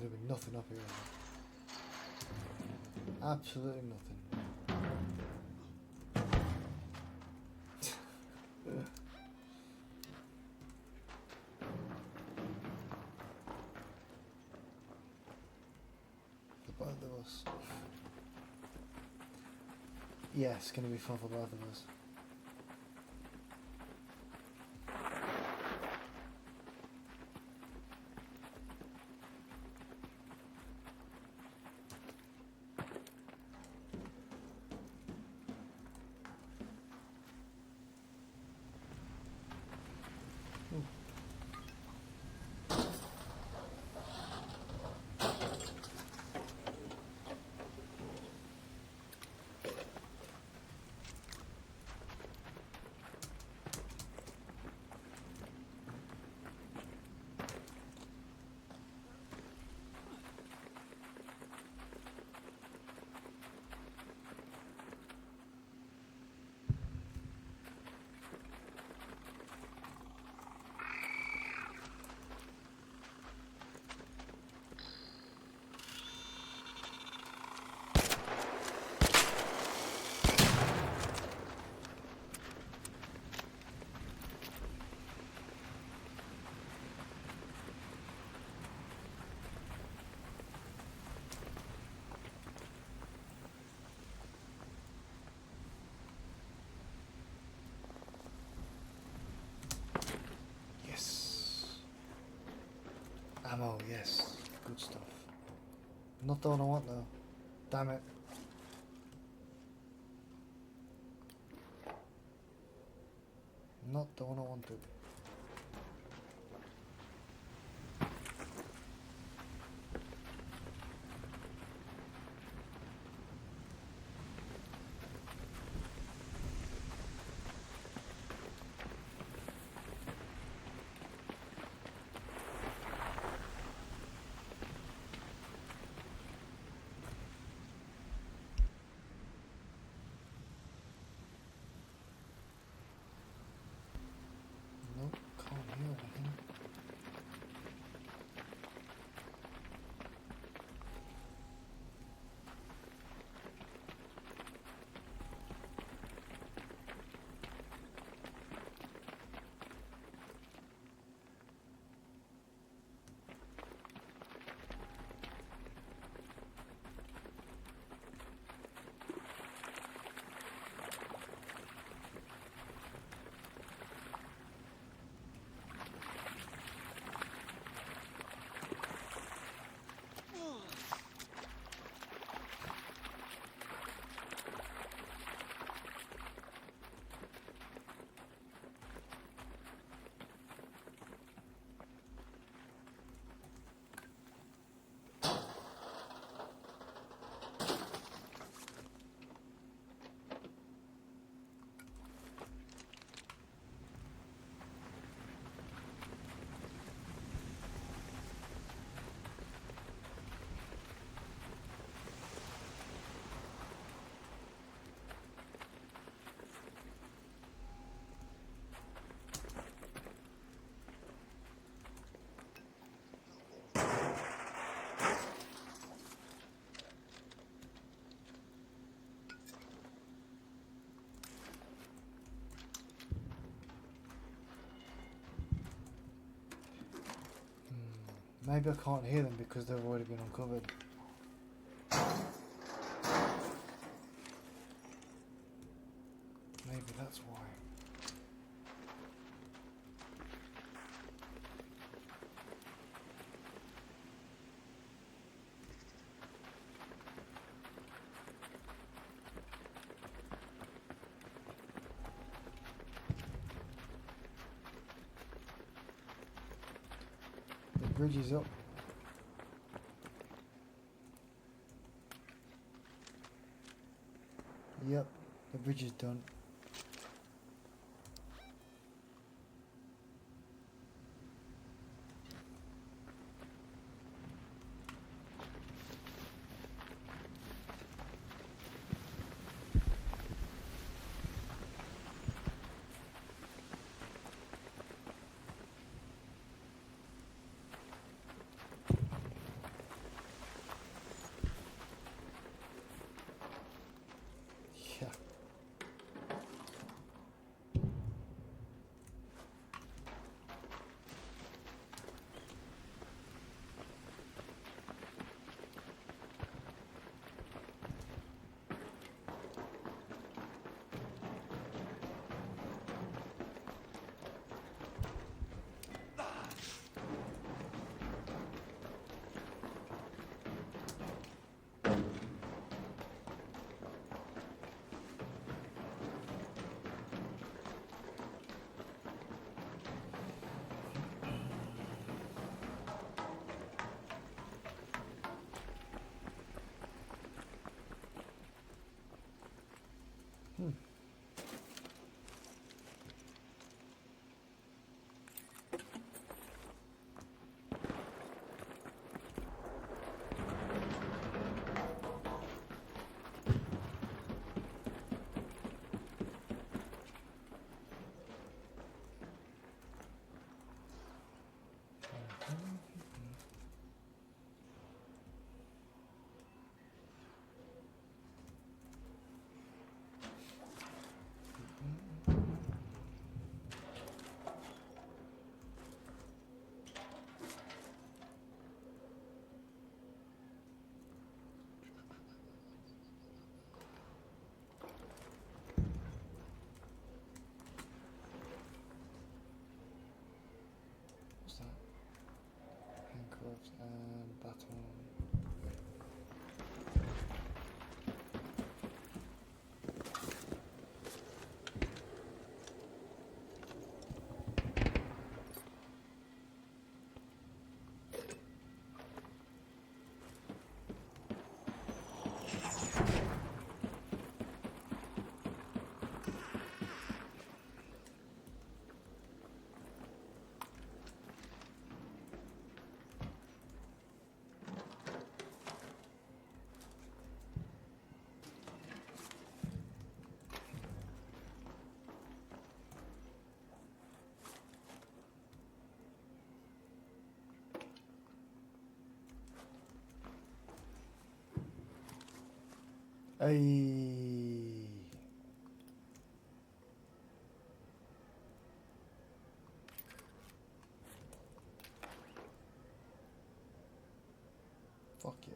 going to be nothing up here. Absolutely nothing. For both of us. Yeah, it's going to be fun for both of us. Ammo, yes. Good stuff. Not the one I want though. Damn it. Not the one I wanted. Nope, can't hear anything. Maybe I can't hear them because they've already been uncovered. Maybe that's why. The bridge is up. Yep, the bridge is done. And that one. Hey. Fuck yeah.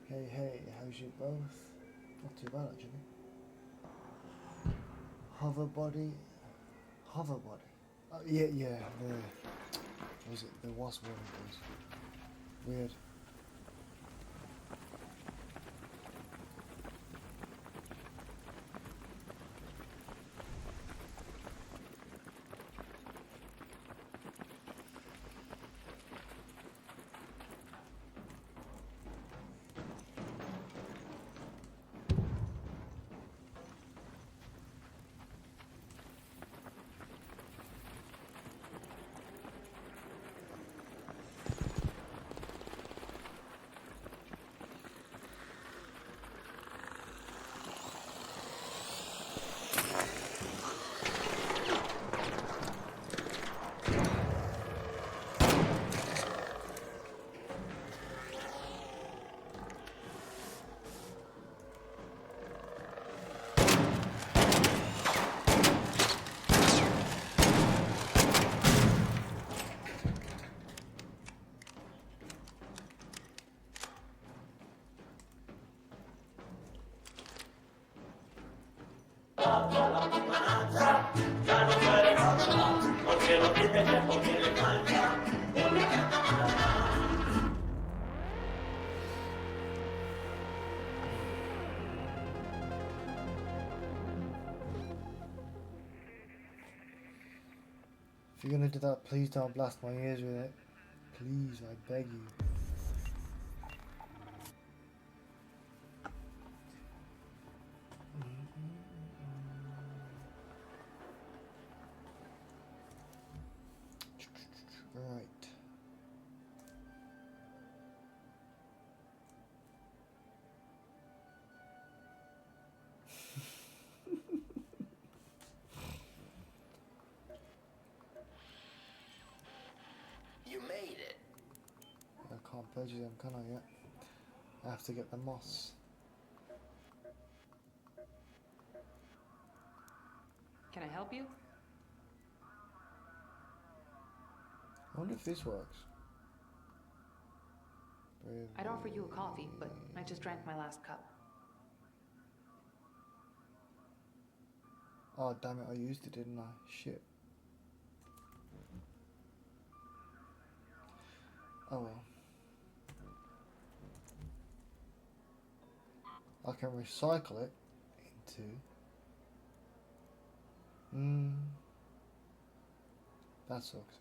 Hey, how's you both? Not too bad actually. Hover body. Yeah, was it? There was one of those. Weird. If you're gonna do that, please don't blast my ears with it. Please, I beg you. Right. You made it. I can't purchase them, can I yet? I have to get the moss. Can I help you? I wonder if this works. I'd offer you a coffee, but I just drank my last cup. Oh damn it, I used it, didn't I? Shit. Oh well. I can recycle it into... that sucks.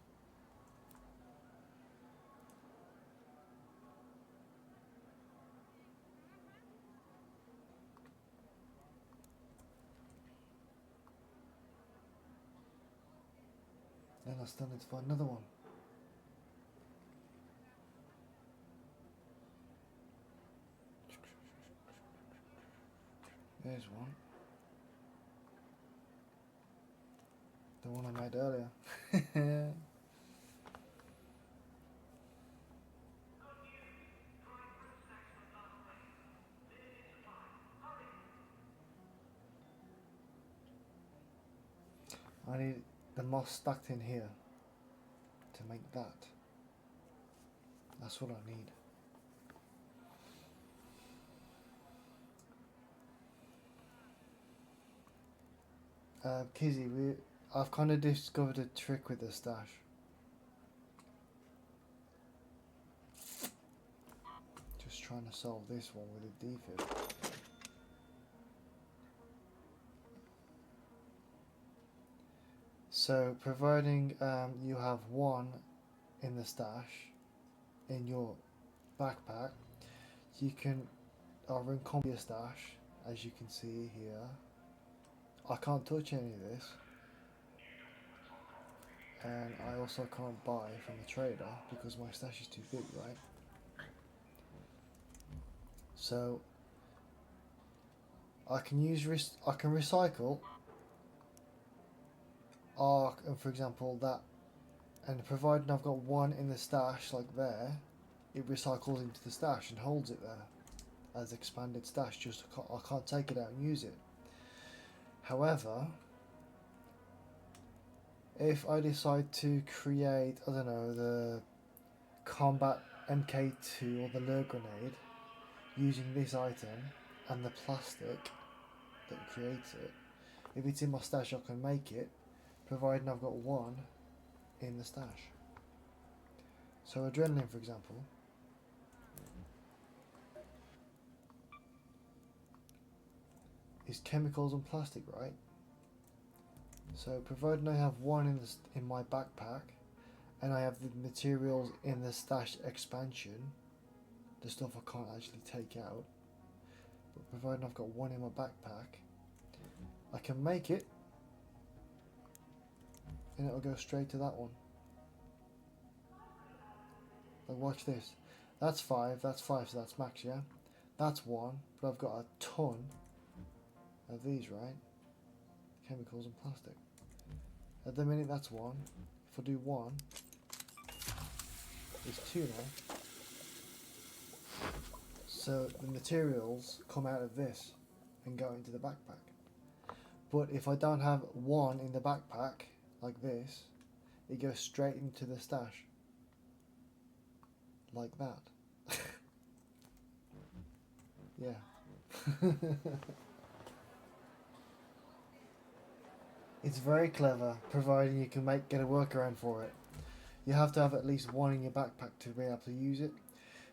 Then I still need to find another one. There's one. The one I made earlier. I need the moss stacked in here to make that. That's what I need. Kizzy, I've kind of discovered a trick with the stash. Just trying to solve this one with a defib. So, providing you have one in the stash, in your backpack, you can unencumber your stash, as you can see here. I can't touch any of this. And I also can't buy from the trader because my stash is too big, right? So I can recycle arc, and for example that, and provided I've got one in the stash like there, it recycles into the stash and holds it there as expanded stash. Just I can't take it out and use it. However, if I decide to create, I don't know, the combat MK2 or the Lure Grenade using this item and the plastic that creates it, if it's in my stash I can make it, providing I've got one in the stash. So adrenaline, for example, is chemicals and plastic, right? So providing I have one in my backpack, and I have the materials in the stash expansion, the stuff I can't actually take out, but providing I've got one in my backpack, I can make it, and it'll go straight to that one. Like, watch this. That's 5, so that's max, yeah? That's 1, but I've got a ton of these, right? Chemicals and plastic. At the minute, that's 1. If I do 1, it's 2 now. So the materials come out of this and go into the backpack. But if I don't have 1 in the backpack, like this, it goes straight into the stash. Like that. Yeah. It's very clever, providing you can get a workaround for it. You have to have at least 1 in your backpack to be able to use it.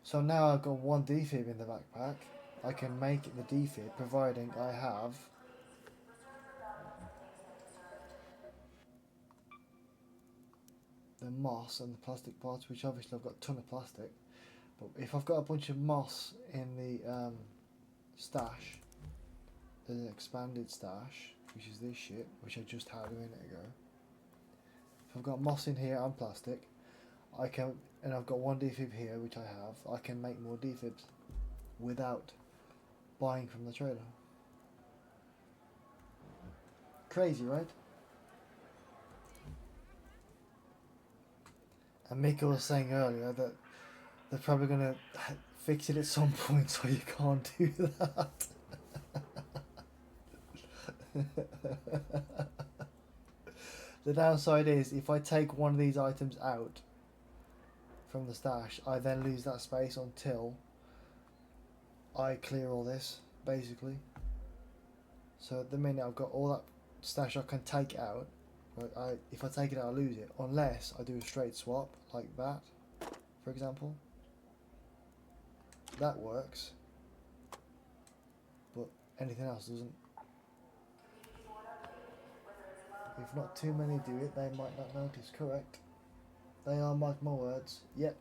So now I've got 1 defib in the backpack. I can make the defib, providing I have the moss and the plastic parts, which obviously I've got a ton of plastic. But if I've got a bunch of moss in the stash, there's an expanded stash, which is this shit, which I just had a minute ago. If I've got moss in here and plastic, I can, and I've got 1 defib here, which I have, I can make more defibs without buying from the trader. Crazy, right? And Mika was saying earlier that they're probably going to fix it at some point so you can't do that. The downside is if I take one of these items out, from the stash, I then lose that space until I clear all this, basically. So at the minute I've got all that stash I can take out. Right, if I take it out I lose it, unless I do a straight swap like that, for example. That works, but anything else doesn't. If not too many do it, they might not notice. Correct. They are my words. Yep.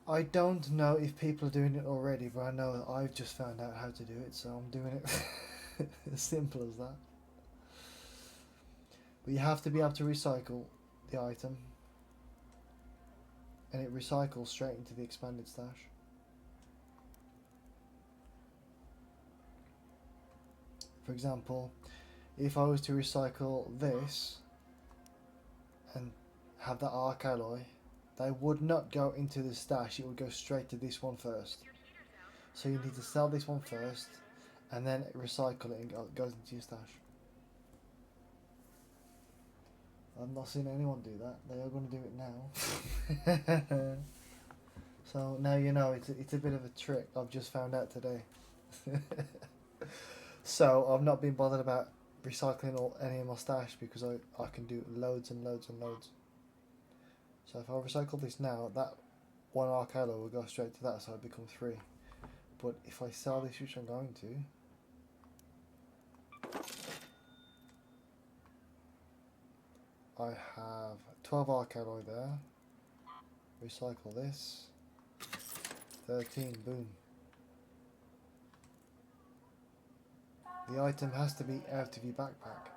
I don't know if people are doing it already, but I know that I've just found out how to do it, so I'm doing it as simple as that. But you have to be able to recycle the item, and it recycles straight into the expanded stash. For example, if I was to recycle this and have that arc alloy, they would not go into the stash, it would go straight to this one first. So you need to sell this one first and then recycle it and it goes into your stash. I've not seen anyone do that. They are going to do it now. So now you know it's a bit of a trick I've just found out today. So I've not been bothered about recycling any of my stash because I can do loads and loads and loads. So if I recycle this now, that one arc alloy will go straight to that, so it becomes 3. But if I sell this, which I'm going to, I have 12 arc alloy there. Recycle this. 13, boom. The item has to be out of your backpack,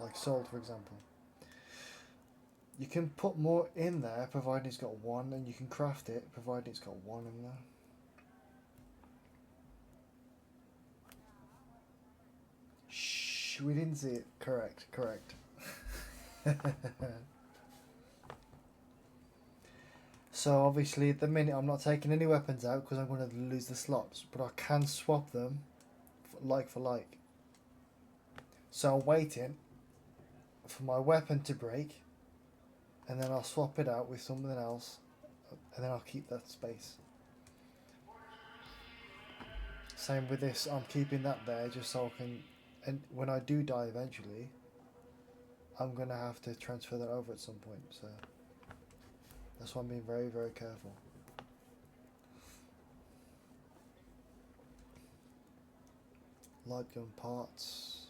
like sold, for example. You can put more in there provided it's got 1, and you can craft it provided it's got 1 in there. Shh, we didn't see it. Correct. So obviously at the minute I'm not taking any weapons out because I'm going to lose the slots, but I can swap them like for like. So I'm waiting for my weapon to break, and then I'll swap it out with something else, and then I'll keep that space. Same with this, I'm keeping that there just so I can, and when I do die eventually, I'm going to have to transfer that over at some point, so that's why I'm being very, very careful. Light gun parts,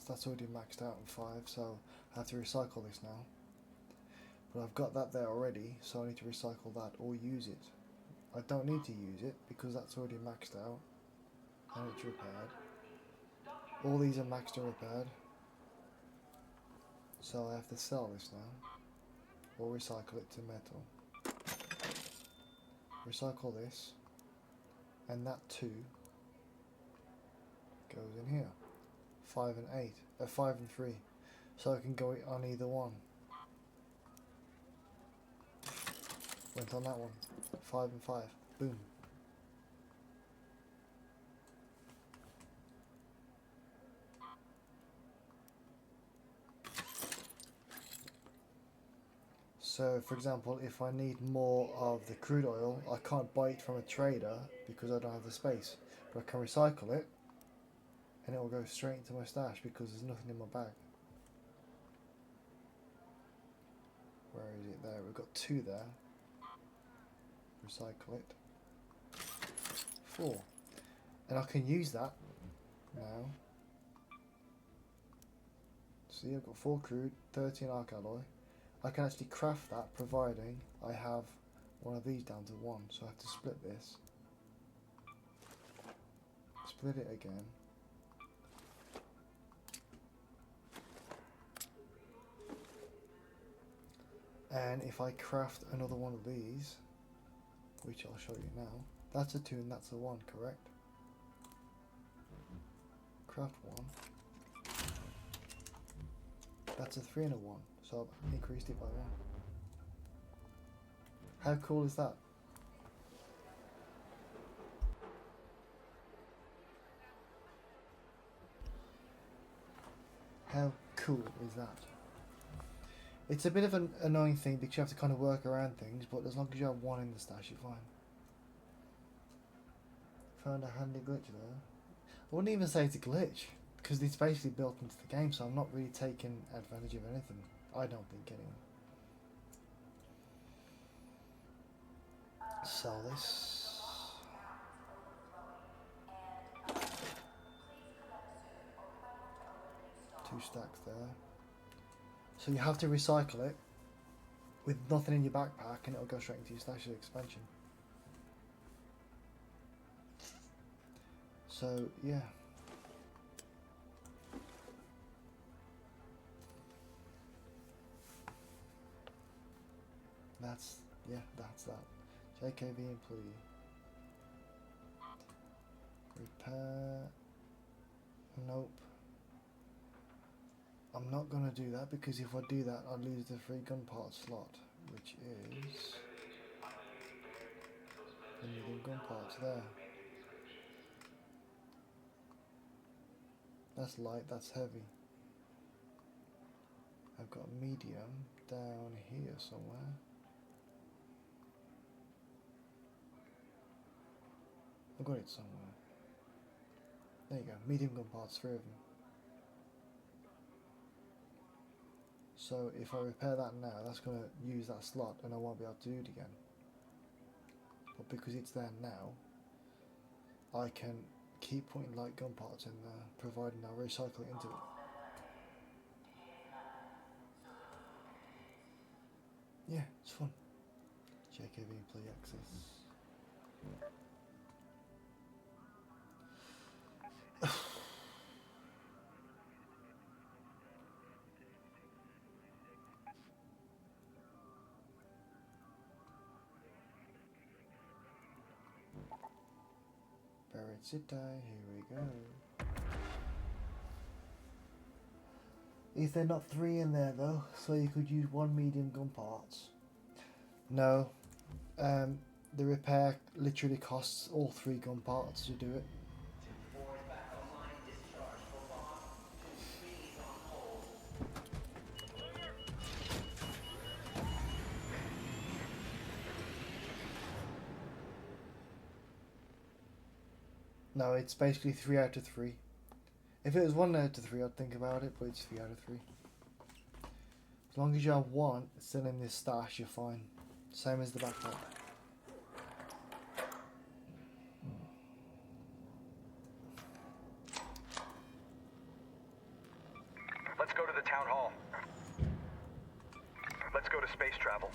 that's already maxed out on 5, so I have to recycle this now. But I've got that there already, so I need to recycle that or use it. I don't need to use it because that's already maxed out and it's repaired. All these are maxed and repaired, so I have to sell this now or recycle it to metal. Recycle this, and that 2 goes in here. 5 and 8, 5 and 3, so I can go on either one. Went on that one. 5 and 5. Boom. So, for example, if I need more of the crude oil, I can't buy it from a trader because I don't have the space. But I can recycle it, and it will go straight into my stash because there's nothing in my bag. Where is it? There, we've got 2 there. Recycle it. 4. And I can use that now. See, I've got 4 crude, 13 arc alloy. I can actually craft that providing I have one of these down to 1. So I have to split this. Split it again. And if I craft another one of these, which I'll show you now, that's a 2 and that's a 1, correct? Craft 1. That's a 3 and a 1, so I've increased it by 1. How cool is that? How cool is that? It's a bit of an annoying thing because you have to kind of work around things, but as long as you have one in the stash, you're fine. Found a handy glitch there. I wouldn't even say it's a glitch, because it's basically built into the game, so I'm not really taking advantage of anything. I don't think, anyway. Sell this. Two stacks there. So you have to recycle it with nothing in your backpack and it'll go straight into your stash of expansion. So yeah. That's that. JKV employee. Repair. Nope. I'm not going to do that because if I do that I'll lose the free gun part slot, which is the medium gun parts there. That's light, that's heavy. I've got medium down here somewhere. I've got it somewhere. There you go, medium gun parts, 3 of them. So if I repair that now, that's going to use that slot and I won't be able to do it again. But because it's there now, I can keep putting light gun parts in there, providing I recycle it into it. Yeah, it's fun. JKV employee access. Buried City, here we go. Is there not 3 in there though, so you could use 1 medium gun parts? No. The repair literally costs all 3 gun parts to do it. No, it's basically 3 out of 3. If it was 1 out of 3, I'd think about it, but it's 3 out of 3. As long as you have 1 still in this stash, you're fine. Same as the backpack. Let's go to the town hall. Let's go to space travel.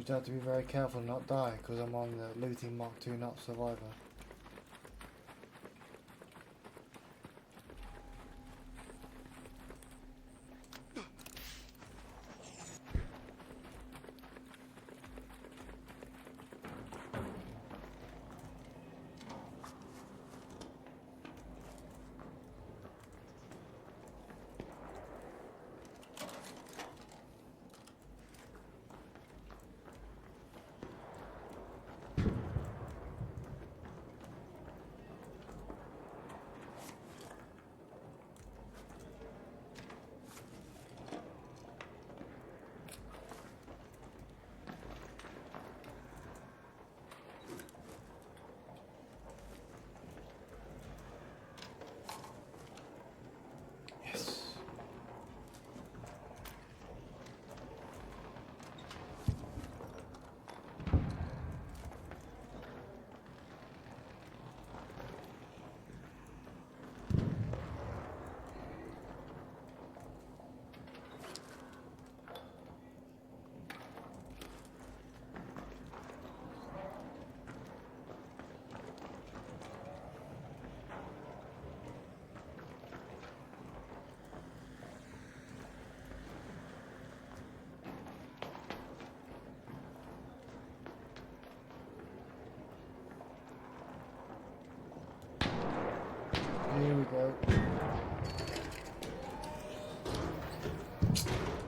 You have to be very careful not die, because I'm on the looting Mark II not survivor.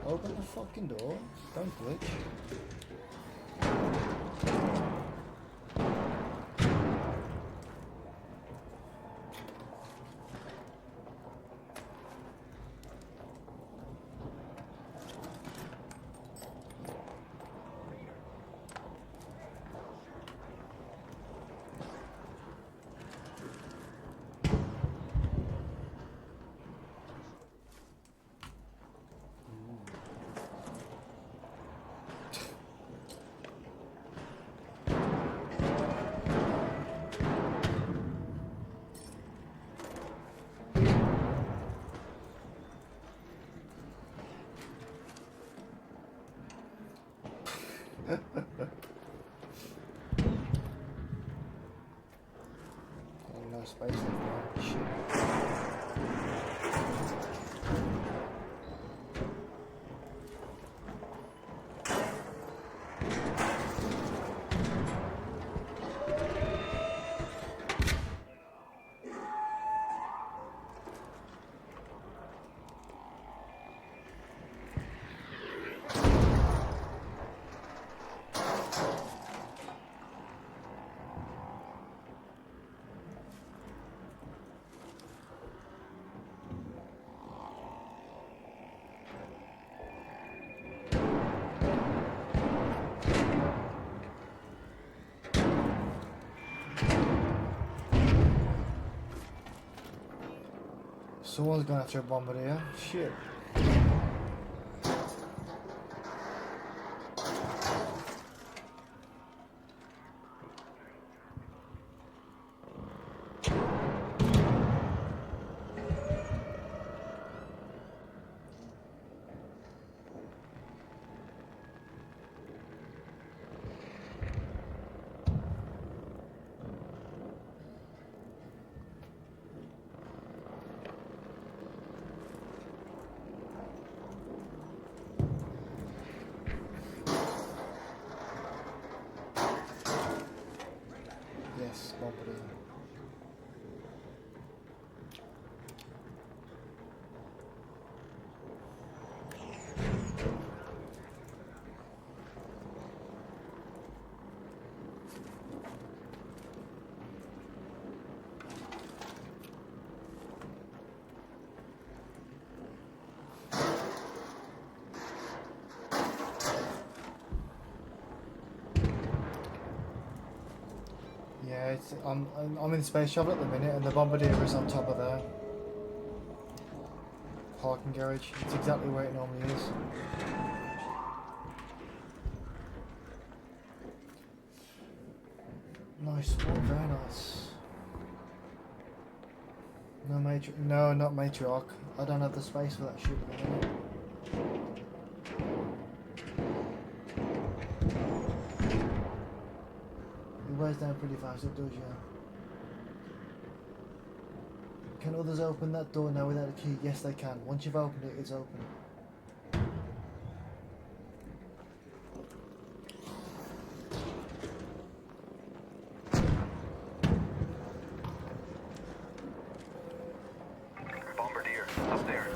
Open the fucking door. Don't glitch. Oh, no space left now. Shit. Someone's going after a bombardier. Shit. Yes, bombardier. Yeah, I'm in space shuttle at the minute, and the bombardier is on top of there. Parking garage. It's exactly where it normally is. Nice one, very nice. No, not matriarch. I don't have the space for that shit at the minute. It wears down pretty fast, it does, yeah. Can others open that door now without a key? Yes, they can. Once you've opened it, it's open. Bombardier, up there.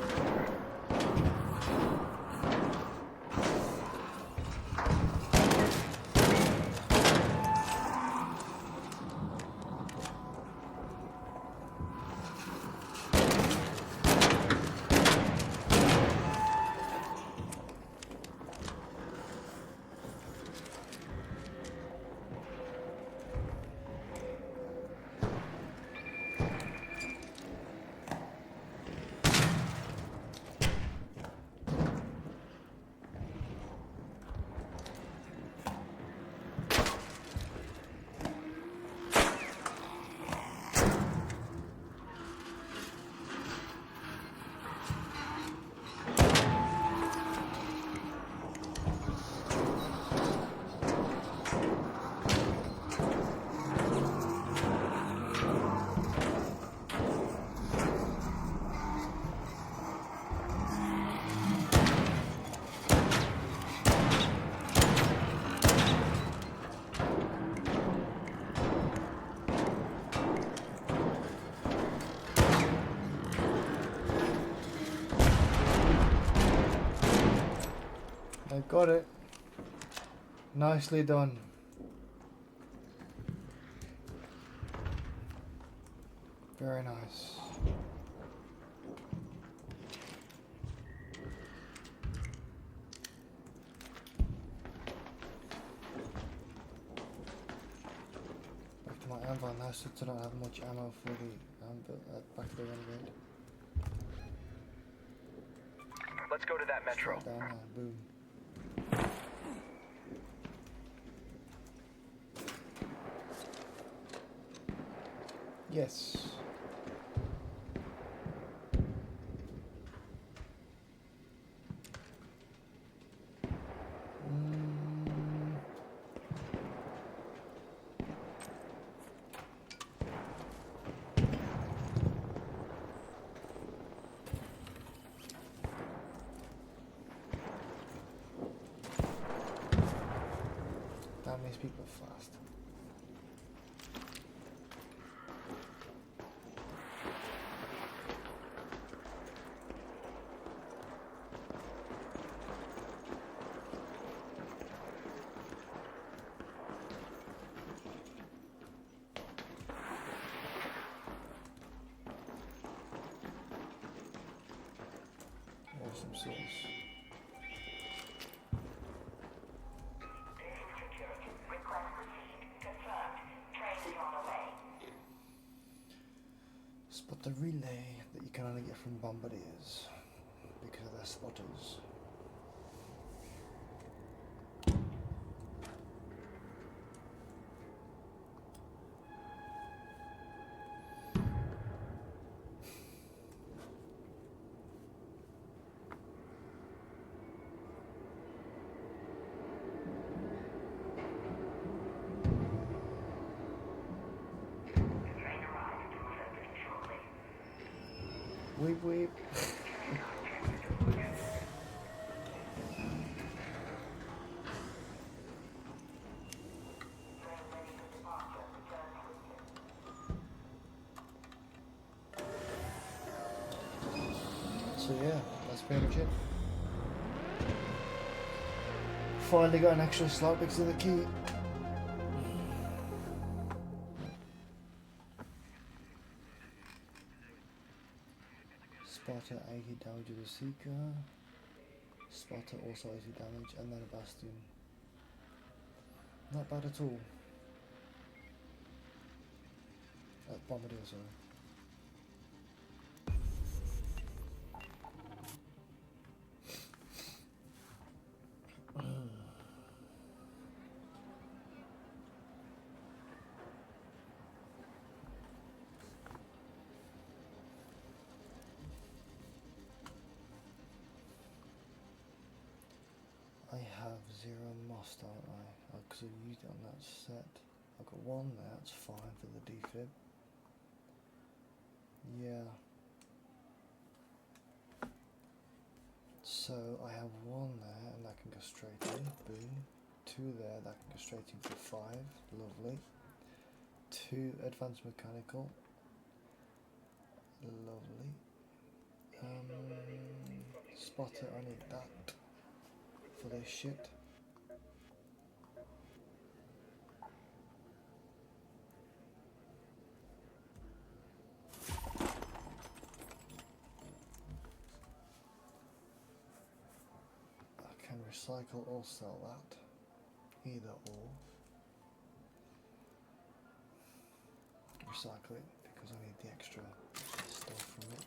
I got it. Nicely done. Very nice. Back to my ammo now, since I don't have much ammo for the back of the renegade. Let's go to that metro. Down now, boom. Yes. Damn, these people are fast. Awesome sauce. Spot the relay that you can only get from bombardiers because they're spotters. Weep weep. So yeah, that's pretty much it. Finally got an extra slot because of the key. Spotter 80 damage of the Seeker. Spotter also 80 damage, and then a Bastion. Not bad at all. Bombardier, sorry. I have 0 moss, don't I? Because I used it on that set. I've got 1 there, that's fine for the defib. Yeah. So I have 1 there, and that can go straight in. Boom. 2 there, that can go straight in for 5. Lovely. 2 advanced mechanical. Lovely. Spotter, I need that for this shit. I can recycle or sell that. Either or. Recycle it because I need the extra stuff from it.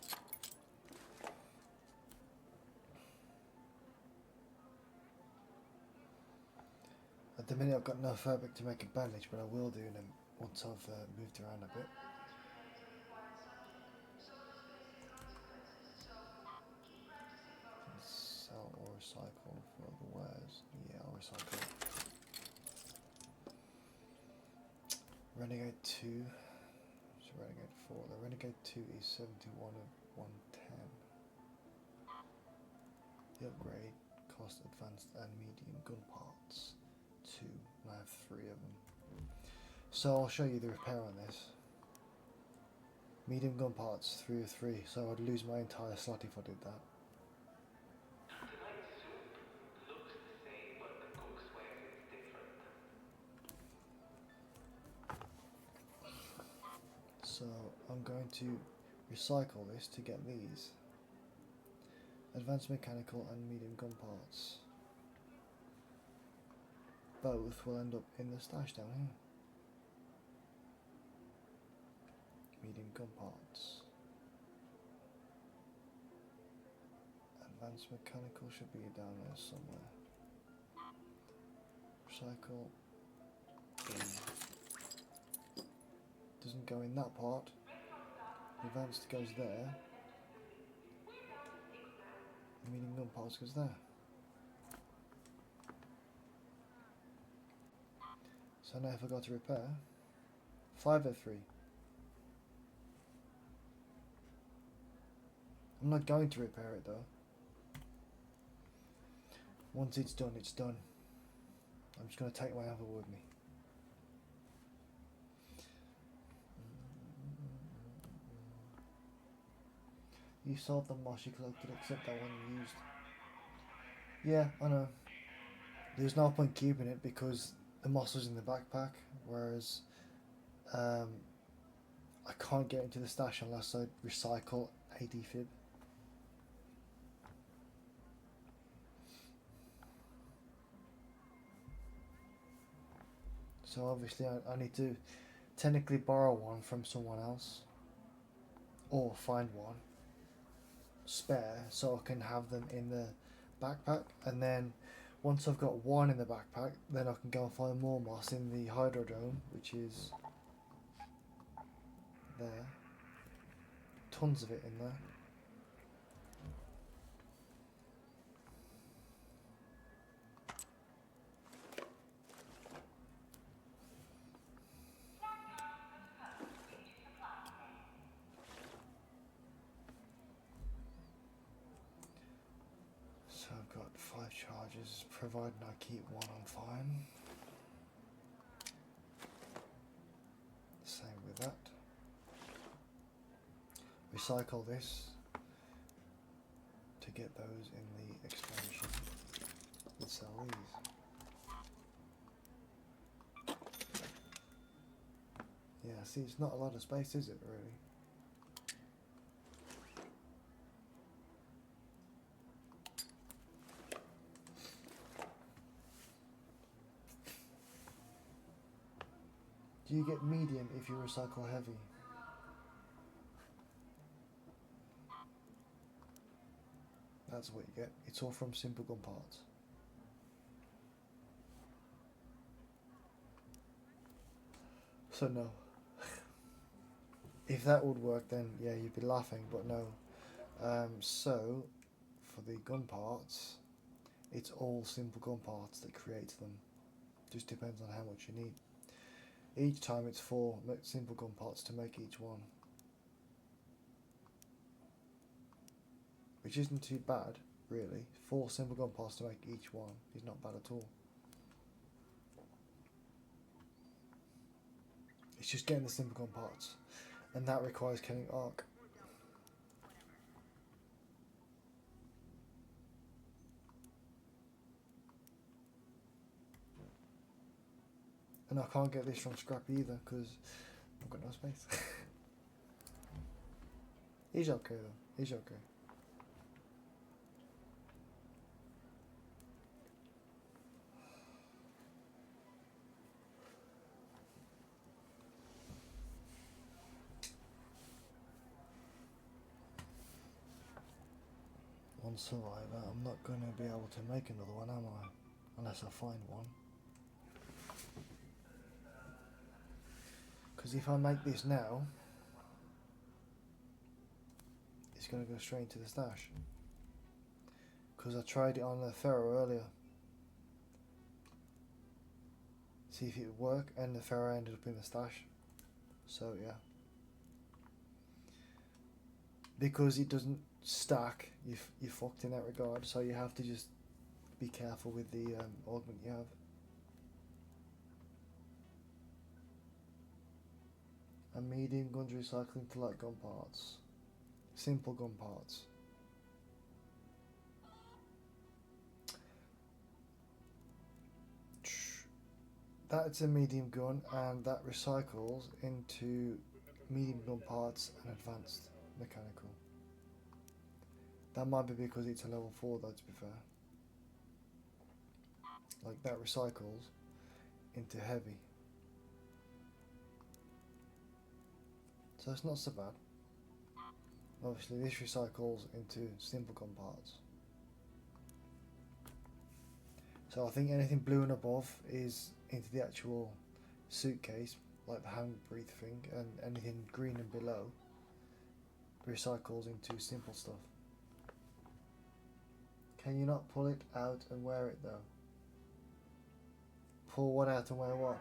At the minute I've got no fabric to make a bandage, but I will do them once I've moved around a bit. Sell or recycle for the wares. Yeah, I'll recycle it. Renegade 2. So Renegade 4. The Renegade 2 is 71 of 110. The upgrade cost advanced and medium gun parts 2. And I have 3 of them. So I'll show you the repair on this. Medium gun parts 3 of 3. So I'd lose my entire slot if I did that. going to recycle this to get these. Advanced mechanical and medium gun parts. Both will end up in the stash down here. Medium gun parts. Advanced mechanical should be down there somewhere. Recycle. Doesn't go in that part. Advanced goes there. Medium gun parts goes there. So now if I go to repair, 503. I'm not going to repair it though. Once it's done, it's done. I'm just going to take my other with me. You sold the moss you collected except that one you used. Yeah, I know. There's no point keeping it because the moss was in the backpack, whereas I can't get into the stash unless I recycle a defib. So obviously I need to technically borrow one from someone else or find one spare so I can have them in the backpack, and then once I've got one in the backpack then I can go and find more moss in the hydrodome, which is there. Tons of it in there. So I've got 5 charges, providing I keep one, I'm fine. Same with that. Recycle this to get those in the expansion and sell these. Yeah, see, it's not a lot of space, is it, really? Do you get medium if you recycle heavy? That's what you get. It's all from simple gun parts. So no. If that would work, then yeah, you'd be laughing, but no. So for the gun parts, it's all simple gun parts that creates them. Just depends on how much you need. Each time it's 4 simple gun parts to make each one, which isn't too bad, really. 4 simple gun parts to make each one is not bad at all. It's just getting the simple gun parts, and that requires killing arc. And I can't get this from scrap either because I've got no space. He's okay though. He's okay. One survivor. I'm not going to be able to make another one, am I? Unless I find one. Because if I make this now, it's going to go straight into the stash. Because I tried it on the ferro earlier. See if it would work, and the ferro ended up in the stash. So yeah. Because it doesn't stack, you're fucked in that regard. So you have to just be careful with the augment you have. A medium guns recycling to light gun parts. Simple gun parts. That's a medium gun, and that recycles into medium gun parts, and advanced mechanical. That might be because it's a level 4 though, to be fair. Like that recycles into heavy. So it's not so bad. Obviously this recycles into simple gun parts. So I think anything blue and above is into the actual suitcase, like the hand breathe thing, and anything green and below recycles into simple stuff. Can you not pull it out and wear it though? Pull one out and wear what?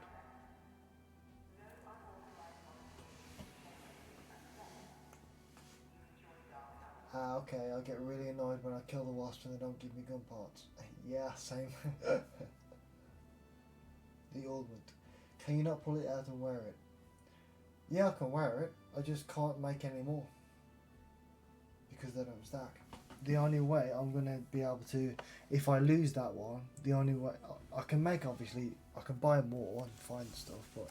Ah, okay, I get really annoyed when I kill the wasps and they don't give me gun parts. Yeah, same. The augment. Can you not pull it out and wear it? Yeah, I can wear it. I just can't make any more. Because they don't stack. The only way I'm going to be able to, if I lose that one, the only way, I can make, obviously, I can buy more and find stuff, but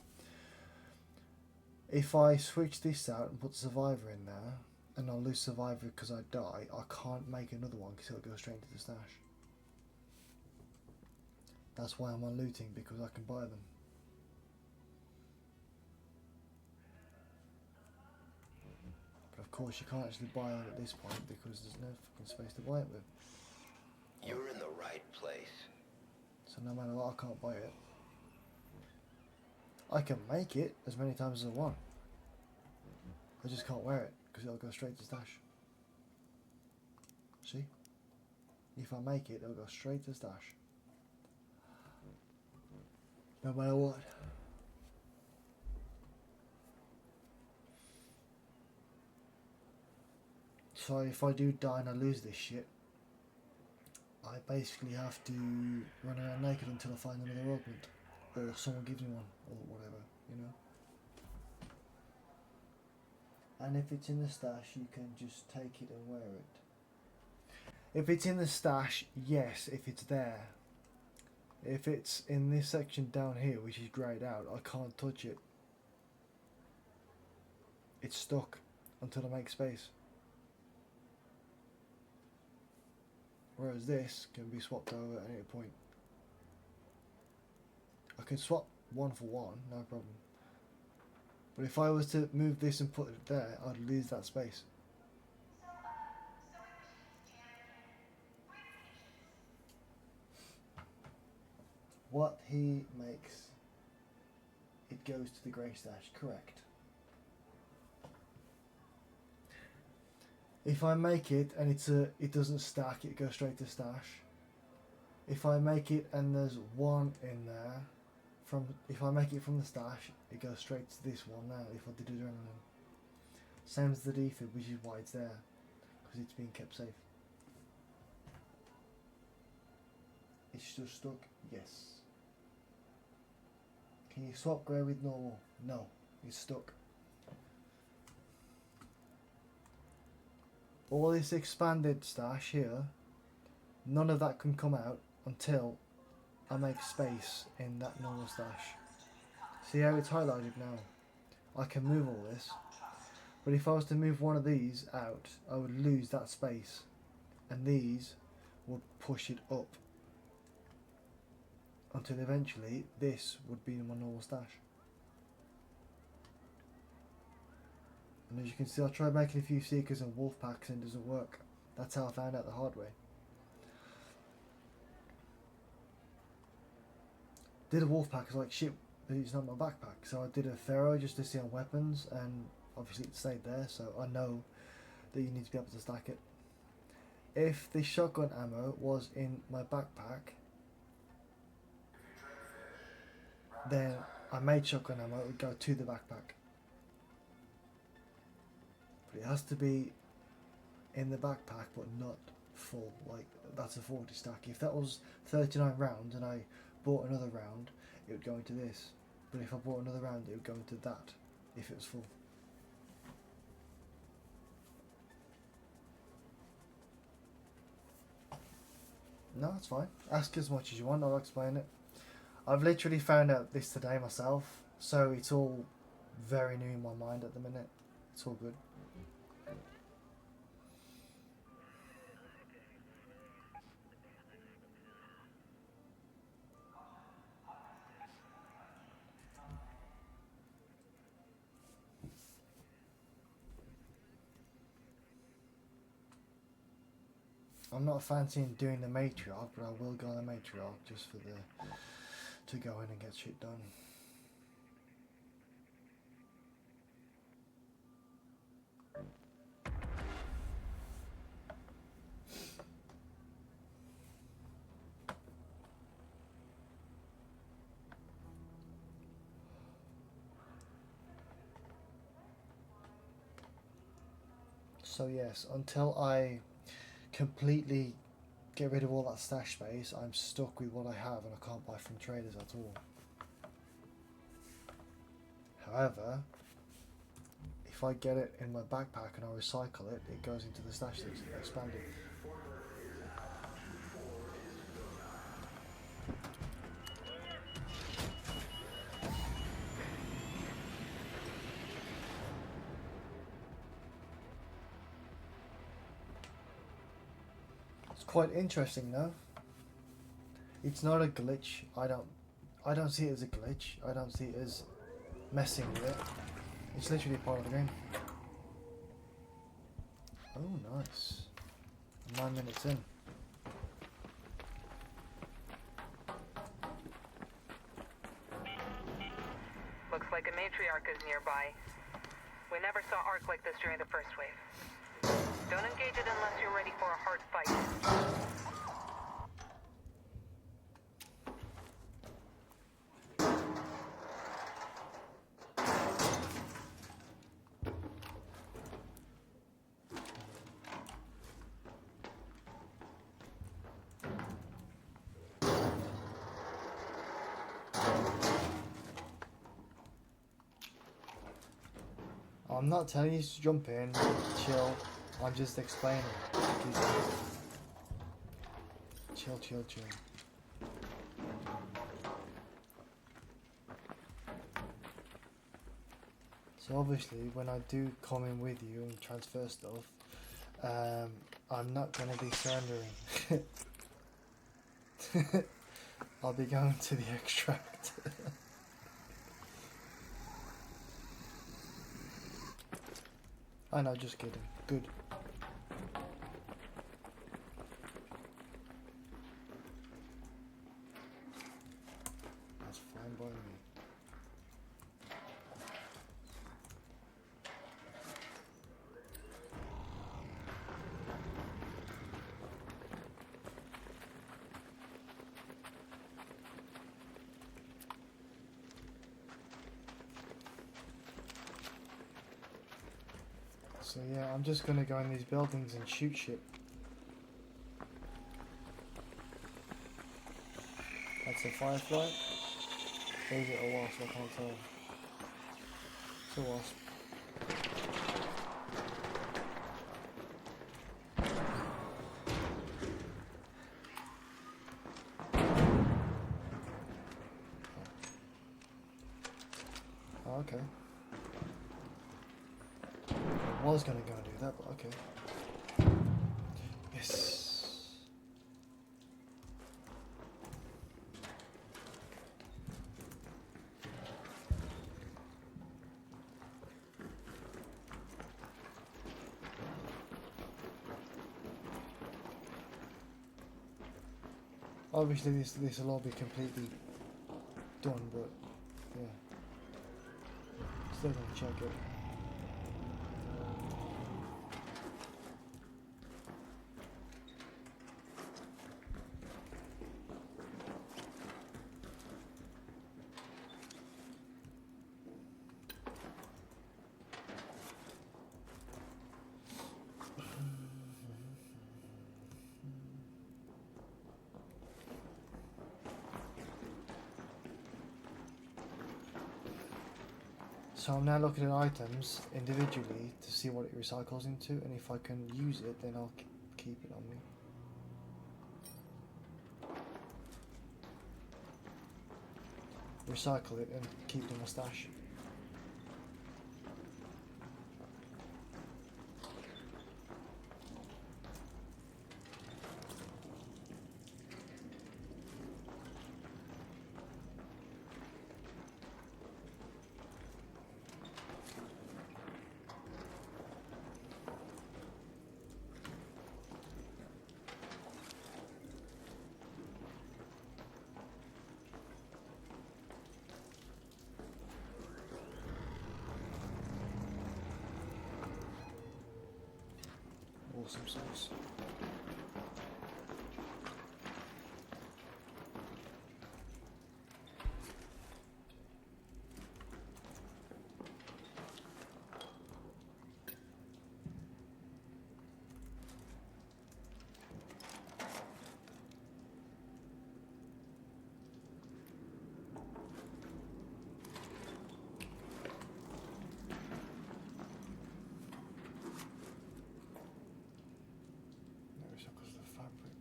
if I switch this out and put Survivor in there, and I'll lose Survivor because I die, I can't make another one because it'll go straight into the stash. That's why I'm on looting, because I can buy them. But of course you can't actually buy them at this point because there's no fucking space to buy it with. You're in the right place. So no matter what, I can't buy it. I can make it as many times as I want. I just can't wear it because it'll go straight to stash. See? If I make it, it'll go straight to stash. No matter what. So if I do die and I lose this shit, I basically have to run around naked until I find another augment. Or someone gives me one, or whatever, you know? And if it's in the stash, you can just take it and wear it. If it's in the stash, yes, if it's there. If it's in this section down here, which is greyed out, I can't touch it. It's stuck until I make space. Whereas this can be swapped over at any point. I can swap one for one, no problem. But if I was to move this and put it there, I'd lose that space. What he makes, it goes to the grey stash, correct. If I make it and it doesn't stack, it goes straight to stash. If I make it and there's one in there, if I make it from the stash, it goes straight to this one now, if I did adrenaline. Same as the defib, which is why it's there, because it's being kept safe. It's just stuck? Yes. Can you swap grey with normal? No, it's stuck. All this expanded stash here, none of that can come out until I make space in that normal stash. See how it's highlighted now? I can move all this, but if I was to move one of these out, I would lose that space, and these would push it up until eventually this would be in my normal stash. And as you can see, I tried making a few Seekers and Wolf Packs and it doesn't work. That's how I found out the hard way. Did a Wolf Pack, I was like, shit, it's not my backpack. So I did a Pharaoh just to see on weapons, and obviously it stayed there, so I know that you need to be able to stack it. If the shotgun ammo was in my backpack, then I made shotgun ammo, it would go to the backpack. But it has to be in the backpack, but not full, like that's a 40 stack. If that was 39 rounds and I bought another round, it would go into this. But if I bought another round, it would go into that, if it was full. No, it's fine. Ask as much as you want, I'll explain it. I've literally found out this today myself, so it's all very new in my mind at the minute. It's all good. I'm not fancying doing the matriarch, but I will go on the matriarch just for the to go in and get shit done. So yes, until I completely get rid of all that stash space, I'm stuck with what I have and I can't buy from traders at all. However, if I get it in my backpack and I recycle it, it goes into the stash that's expanded. It's quite interesting though. It's not a glitch. I don't see it as a glitch. I don't see it as messing with it. It's literally part of the game. Oh, nice. 9 minutes in. Looks like a matriarch is nearby. We never saw Ark like this during the first wave. Don't engage it unless you're ready for a hard fight. I'm not telling you to jump in, chill. I'm just explaining. Chill, chill, chill. So obviously, when I do come in with you and transfer stuff, I'm not going to be surrendering. I'll be going to the extract. I know, just kidding. Good. That's fine by me. So yeah, I'm just gonna go in these buildings and shoot shit. That's a firefly. Or is it a wasp? I can't tell. It's a wasp. Oh, okay. I was gonna go and do that, but okay. Yes. Obviously, this will all be completely done, but yeah, still gonna check it. So I'm now looking at items individually to see what it recycles into, and if I can use it, then I'll keep it on me. Recycle it and keep it in my stash. awesome sauce. Maybe it's because of the fabric.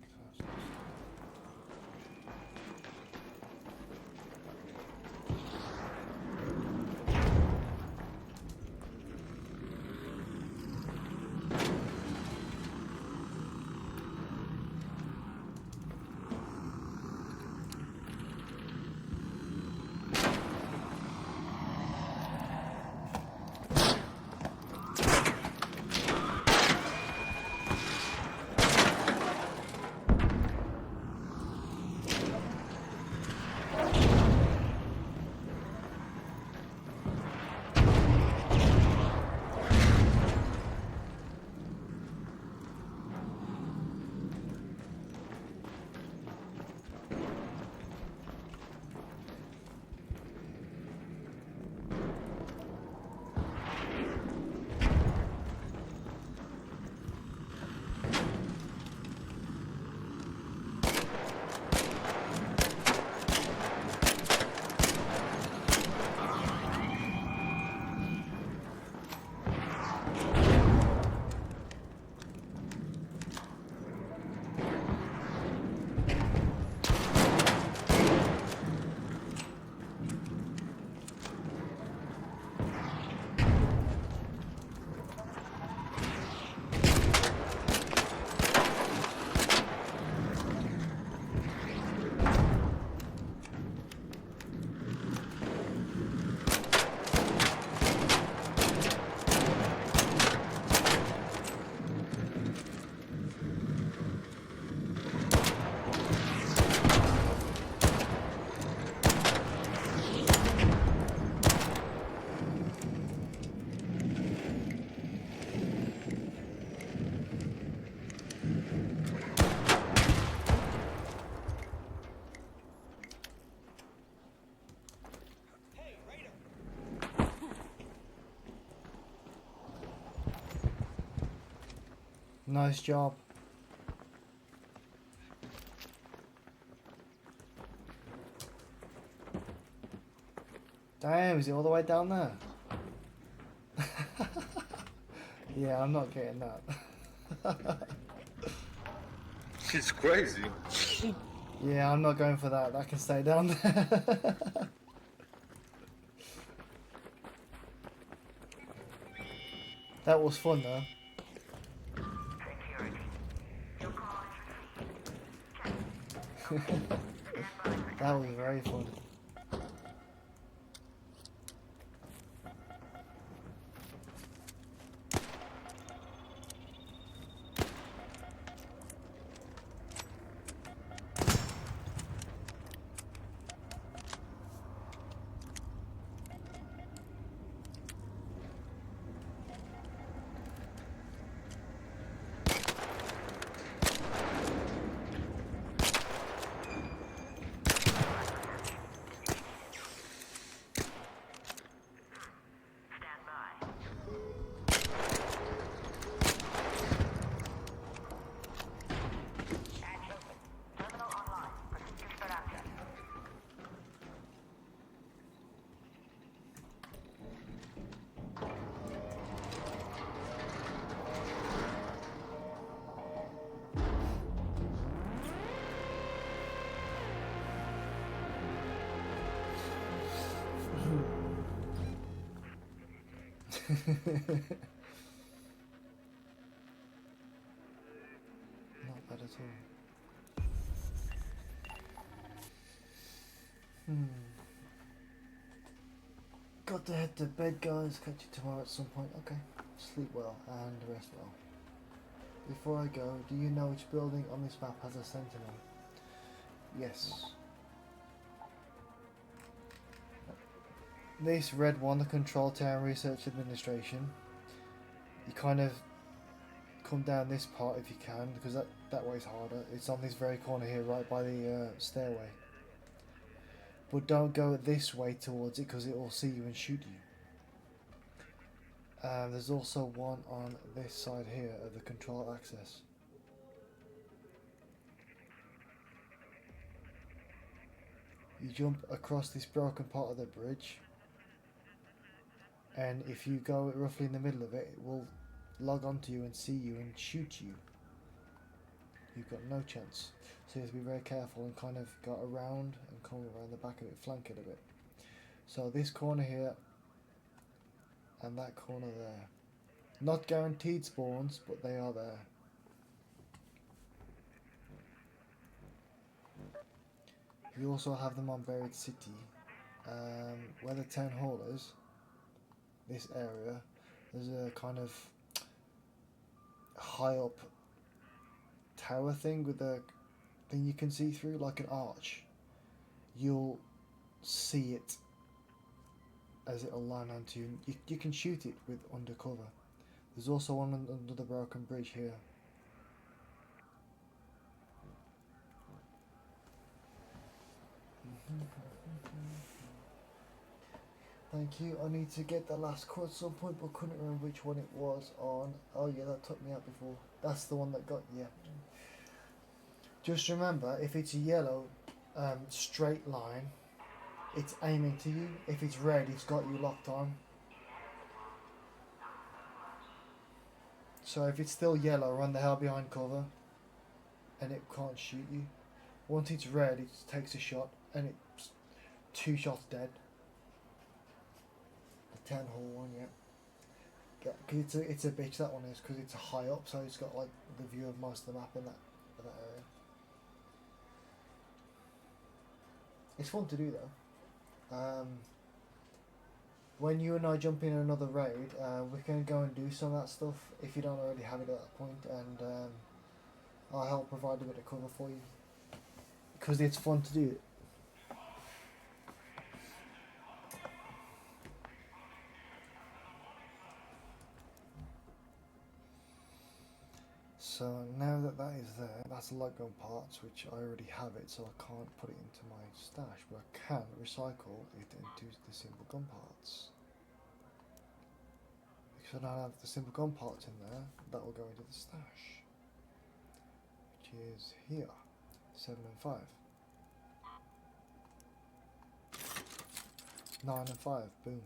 Nice job. Damn, is it all the way down there? Yeah, I'm not getting that. She's crazy. Yeah, I'm not going for that. That can stay down there. That was fun though. That was very fun. Not bad at all. Got to head to bed, guys. Catch you tomorrow at some point. Okay. Sleep well and rest well. Before I go, do you know which building on this map has a sentinel? Yes. This red one, the Control Tower Research Administration. You kind of come down this part if you can, because that way's harder. It's on this very corner here, right by the stairway. But don't go this way towards it, because it will see you and shoot you. There's also one on this side here of the control access. You jump across this broken part of the bridge, and if you go roughly in the middle of it, it will log onto you and see you and shoot you. You've got no chance. So you have to be very careful and kind of go around and come around the back of it, flank it a bit. So this corner here and that corner there. Not guaranteed spawns, but they are there. You also have them on Buried City, where the town hall is. This area, there's a kind of high up tower thing with a thing you can see through, like an arch. You'll see it as it'll land onto you. You can shoot it with undercover. There's also one under the broken bridge here. Thank you. I need to get the last quote at some point, but couldn't remember which one it was on. Oh yeah, that took me out before. That's the one that got you. Just remember, if it's a yellow straight line, it's aiming to you. If it's red, it's got you locked on. So if it's still yellow, run the hell behind cover, and it can't shoot you. Once it's red, it takes a shot, and it's 2 shots dead. The 10-hole one, yeah. Cause it's a bitch, that one is, because it's high up, so it's got like the view of most of the map in that area. It's fun to do though. When you and I jump in another raid, we can go and do some of that stuff if you don't already have it at that point, and I'll help provide a bit of cover for you, because it's fun to do it. So now that that is there, that's the light gun parts, which I already have it, so I can't put it into my stash, but I can recycle it into the simple gun parts. Because I don't have the simple gun parts in there, that will go into the stash, which is here, 7 and 5. 9 and 5, boom.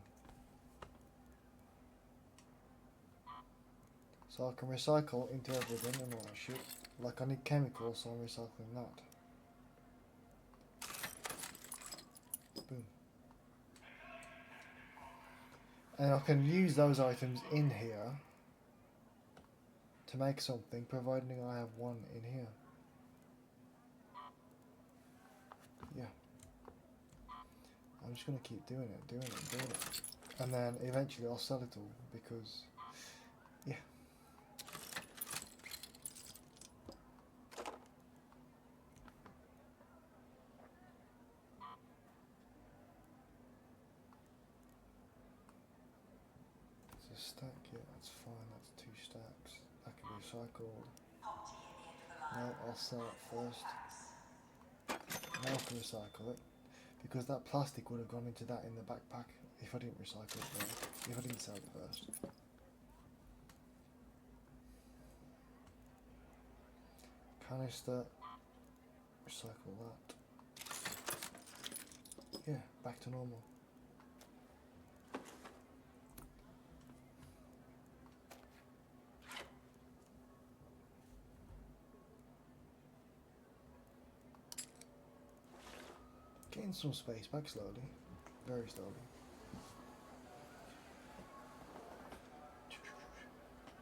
So I can recycle into everything and all that shit. Like I need chemicals, so I'm recycling that. Boom. And I can use those items in here to make something, providing I have one in here. Yeah. I'm just going to keep doing it. And then eventually I'll sell it all, because, yeah. Stack, yeah, that's fine, that's 2 stacks. That can be recycled. No, I'll sell it first. Now I can recycle it, because that plastic would have gone into that in the backpack if I didn't recycle it first, if I didn't sell it first. Canister, recycle that. Yeah, back to normal. Getting some space back slowly, very slowly.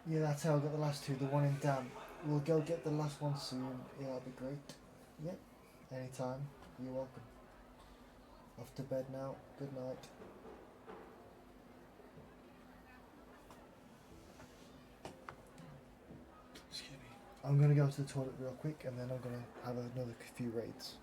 Yeah, that's how I got the last 2, the one in Dam. We'll go get the last one soon, yeah, that'll be great. Yep, anytime, you're welcome. Off to bed now, good night. Excuse me. I'm going to go to the toilet real quick, and then I'm going to have another few raids.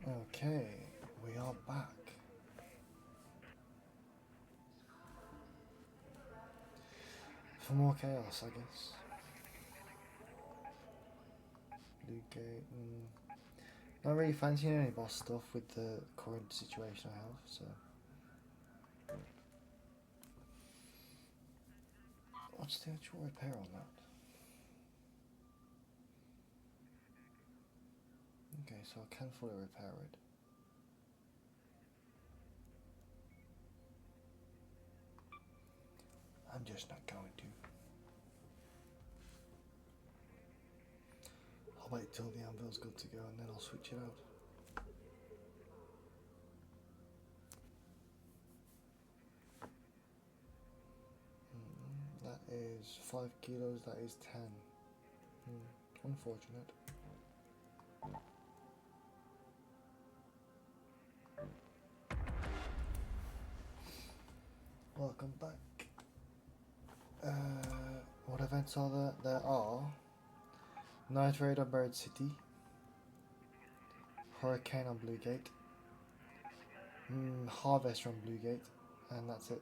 Okay, we are back. For more chaos, I guess. Blue Gate. Not really fancying any boss stuff with the current situation I have, so. What's the actual repair on that? Okay, so I can fully repair it. I'm just not going to. I'll wait till the anvil's good to go and then I'll switch it out. That is 5 kilos, that is 10. Unfortunate. Welcome back. What events are there? There are Night Raid on Buried City, Hurricane on Blue Gate, Harvester on Blue Gate, and that's it.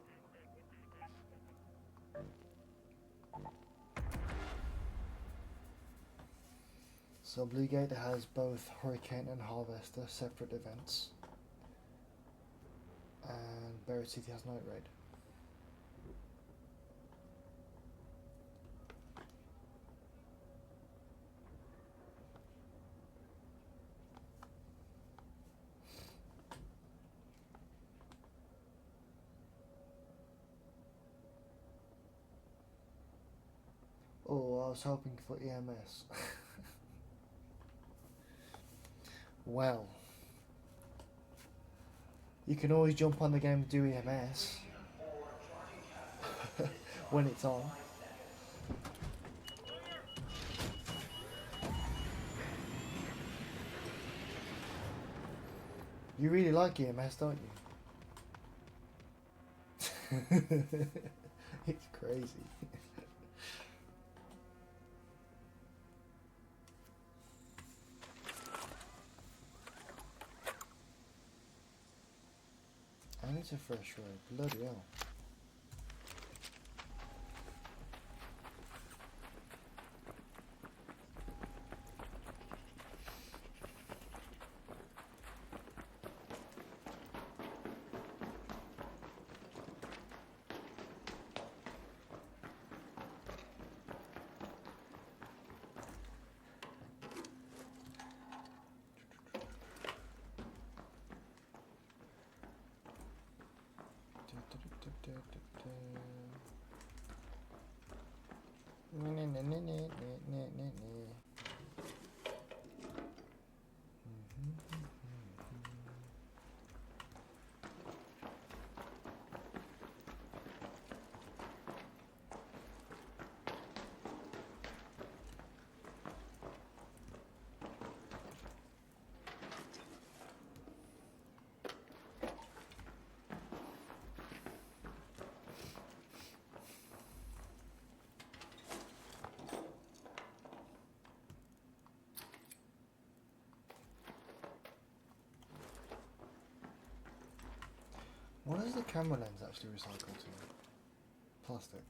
So Blue Gate has both Hurricane and Harvester, separate events, and Buried City has Night Raid. Oh, I was hoping for EMS. Well, you can always jump on the game and do EMS when it's on. You really like EMS, don't you? It's crazy. And it's a fresh road, bloody hell. What is the camera lens actually recycled to? Plastic.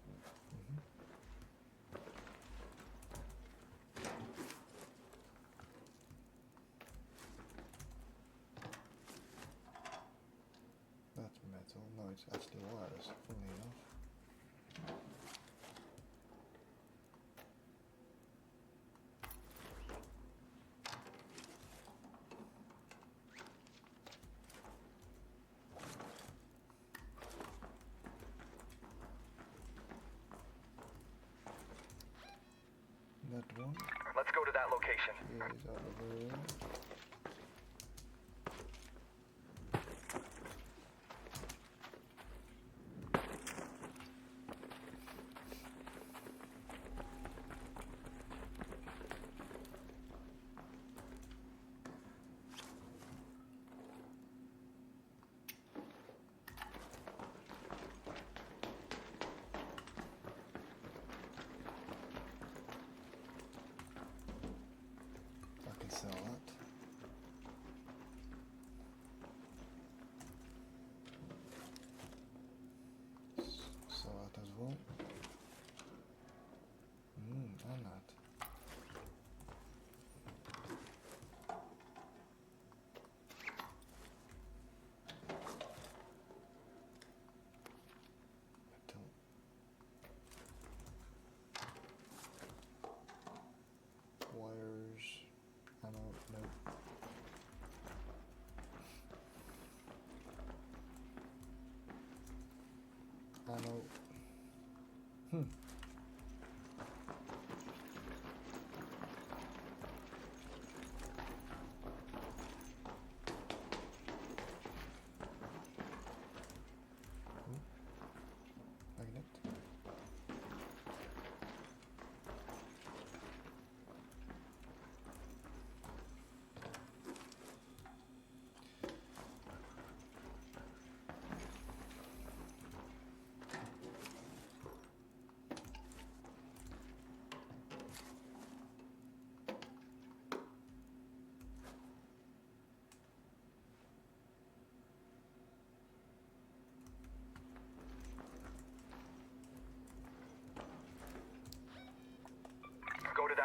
That's metal. No, it's actually wires, funnily enough. That one Let's go to that location. is out of the way. I can sell that.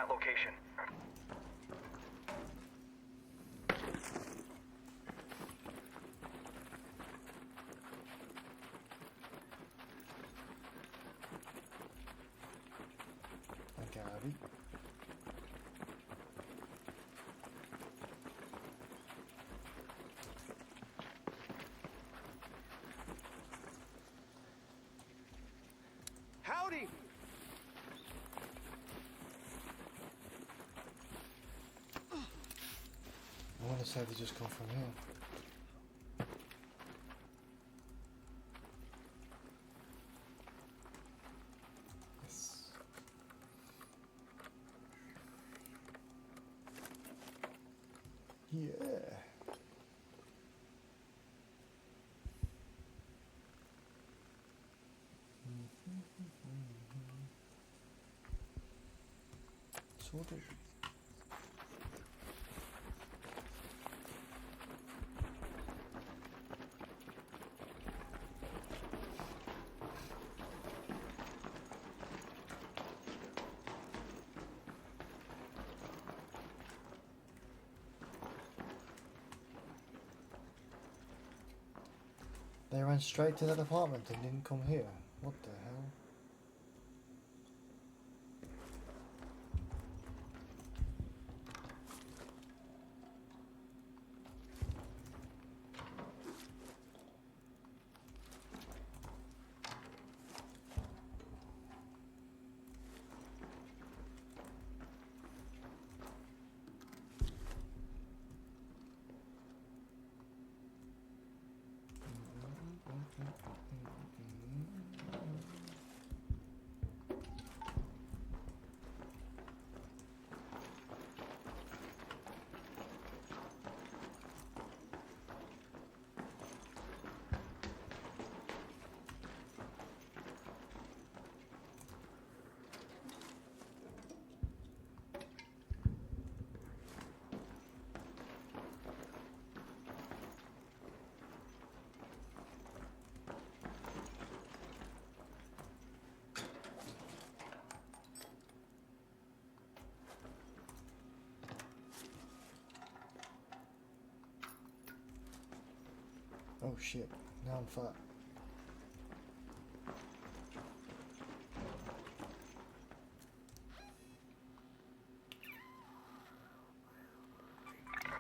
that location. Okay, Abby. Howdy! I want to say they just come from here. Yes. Yeah. Sorted. They ran straight to that apartment and didn't come here. What the hell? Oh shit, now I'm fat.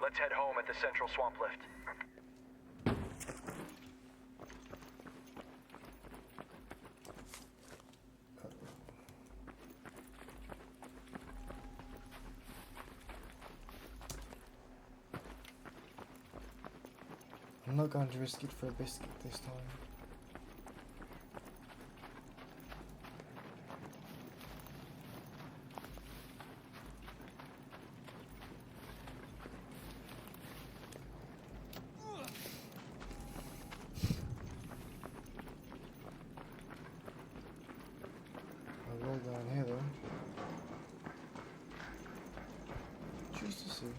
Let's head home at the central swamp lift. I'm not going to risk it for a biscuit this time. I will go in here though. Just to see.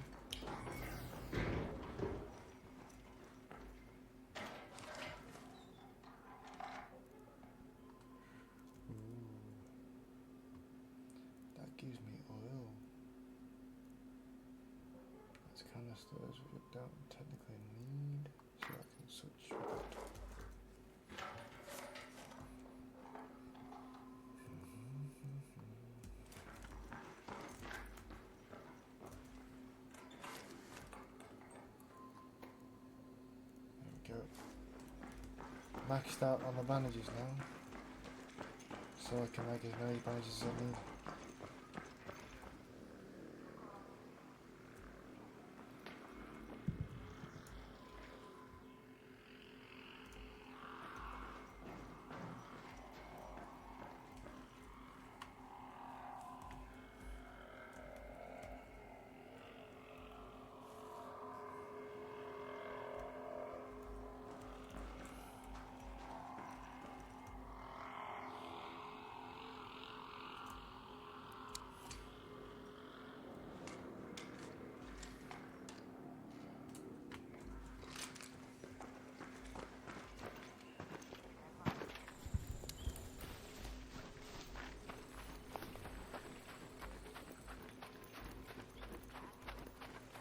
That gives me oil. That's canisters we don't technically need, so I can switch with it. There we go. Maxed out on the bandages now, so I can make as many bandages as I need.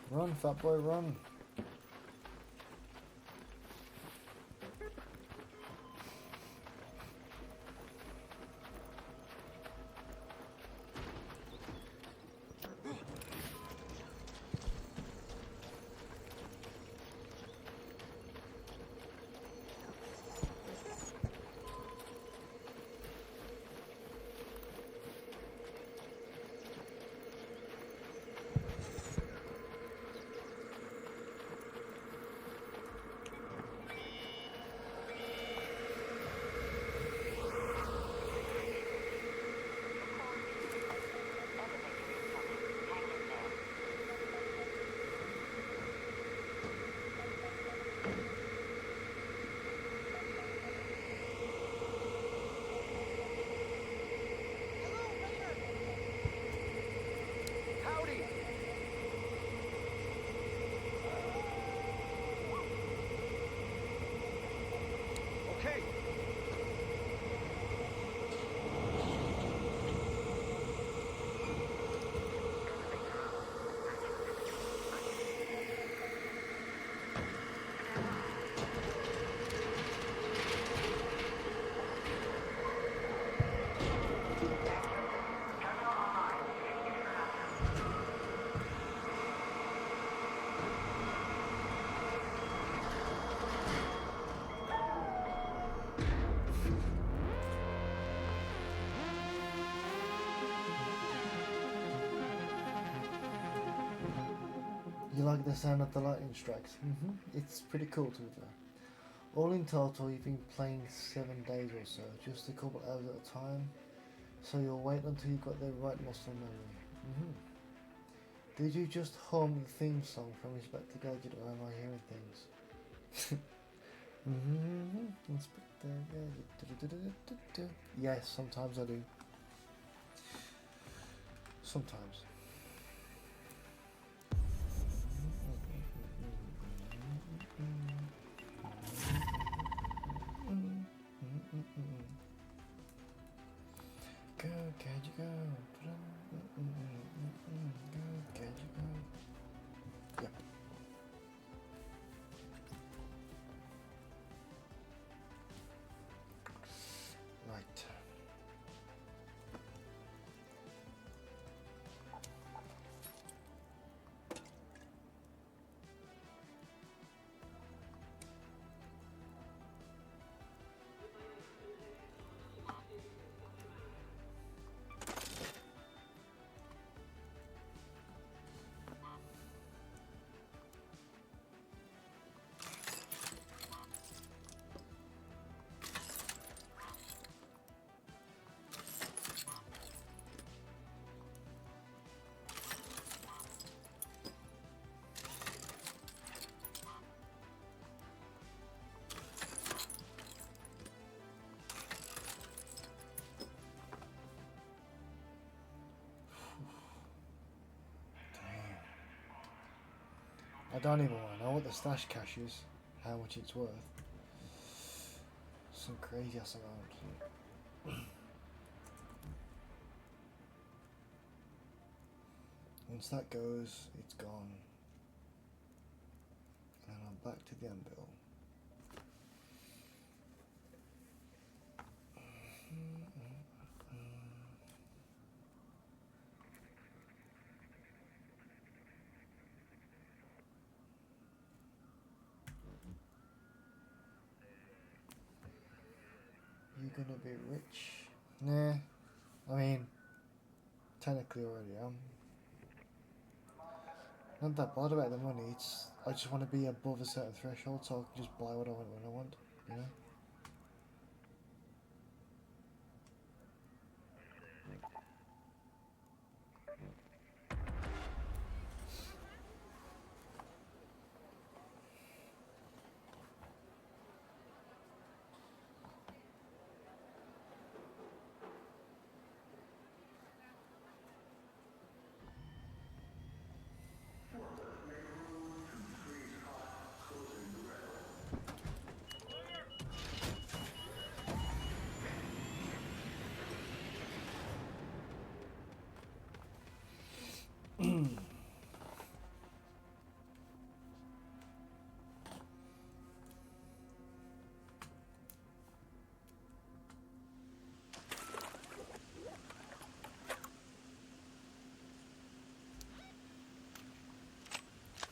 Run, fat boy, run. Howdy! Okay. You like the sound of the lightning strikes? It's pretty cool to be fair. All in total, you've been playing 7 days or so, just a couple hours at a time. So you'll wait until you've got the right muscle memory. Did you just hum the theme song from Inspector Gadget, or am I hearing things? Inspector Gadget. Yes, sometimes I do. Sometimes. Go, Gadget, go. Go, Gadget, go. Yep. Right. I don't even want to know what the stash cash is, how much it's worth. Some crazy ass amount. Once that goes, it's gone. And I'm back to the anvil. You gonna be rich? Nah. I mean, technically already am. Not that bad about the money. It's I just want to be above a certain threshold so I can just buy what I want when I want. You know.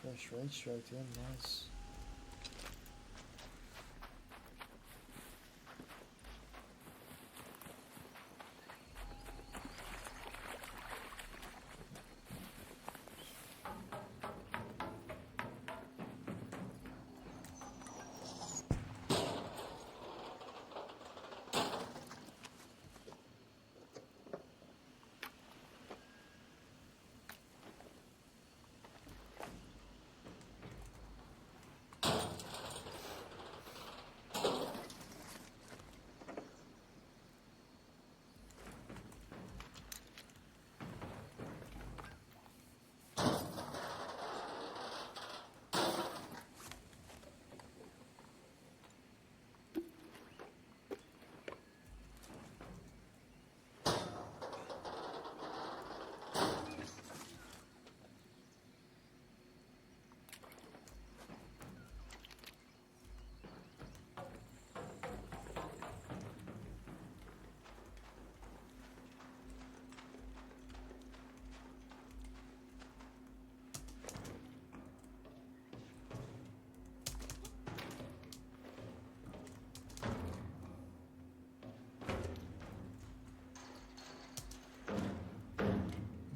Fresh rage straight in, nice.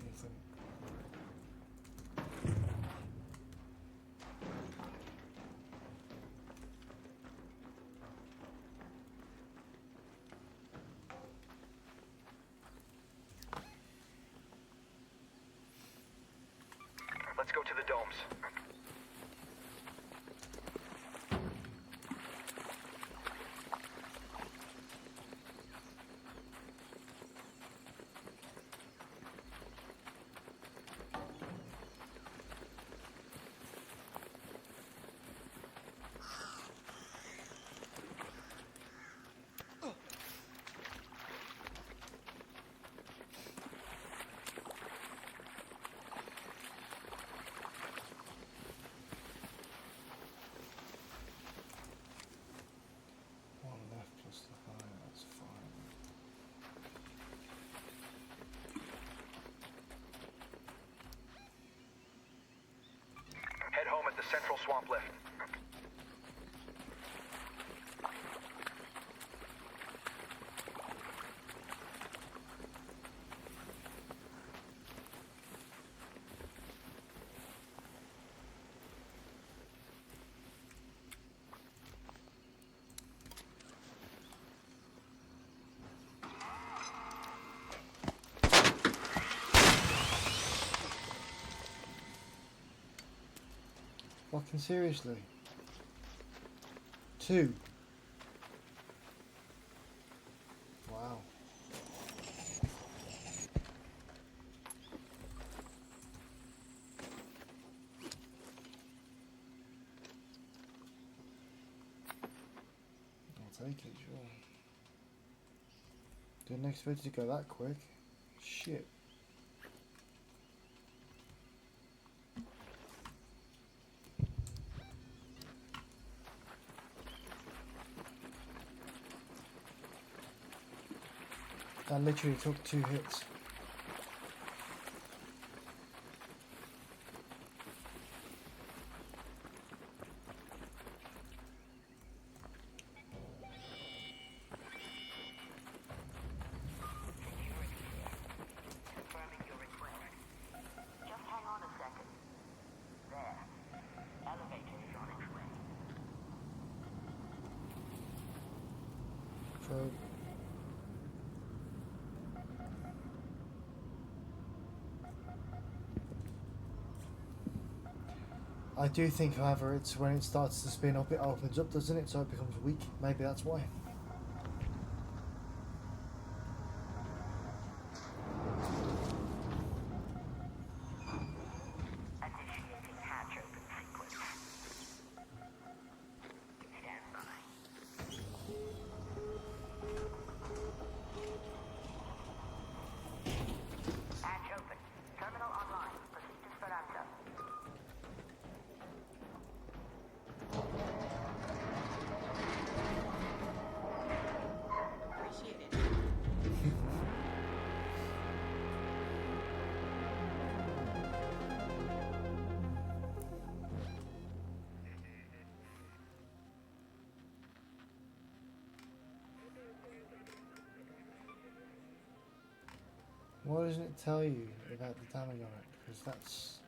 Nothing. Let's go to the domes. One left plus the fire, that's fine. Head home at the central swamp lift. Fucking seriously. 2. Wow. I'll take it, sure. Didn't expect it to go that quick. Shit. That literally took 2 hits. Confirming your request. Just hang on a second. There. Elevator is on its way. So I do think, however, it's when it starts to spin up, it opens up, doesn't it? So it becomes weak. Maybe that's why. Initiating hatch open sequence. Stand by. Hatch open. Terminal online. Proceed to Speranza. Why doesn't it tell you about the damage on it? Because that's...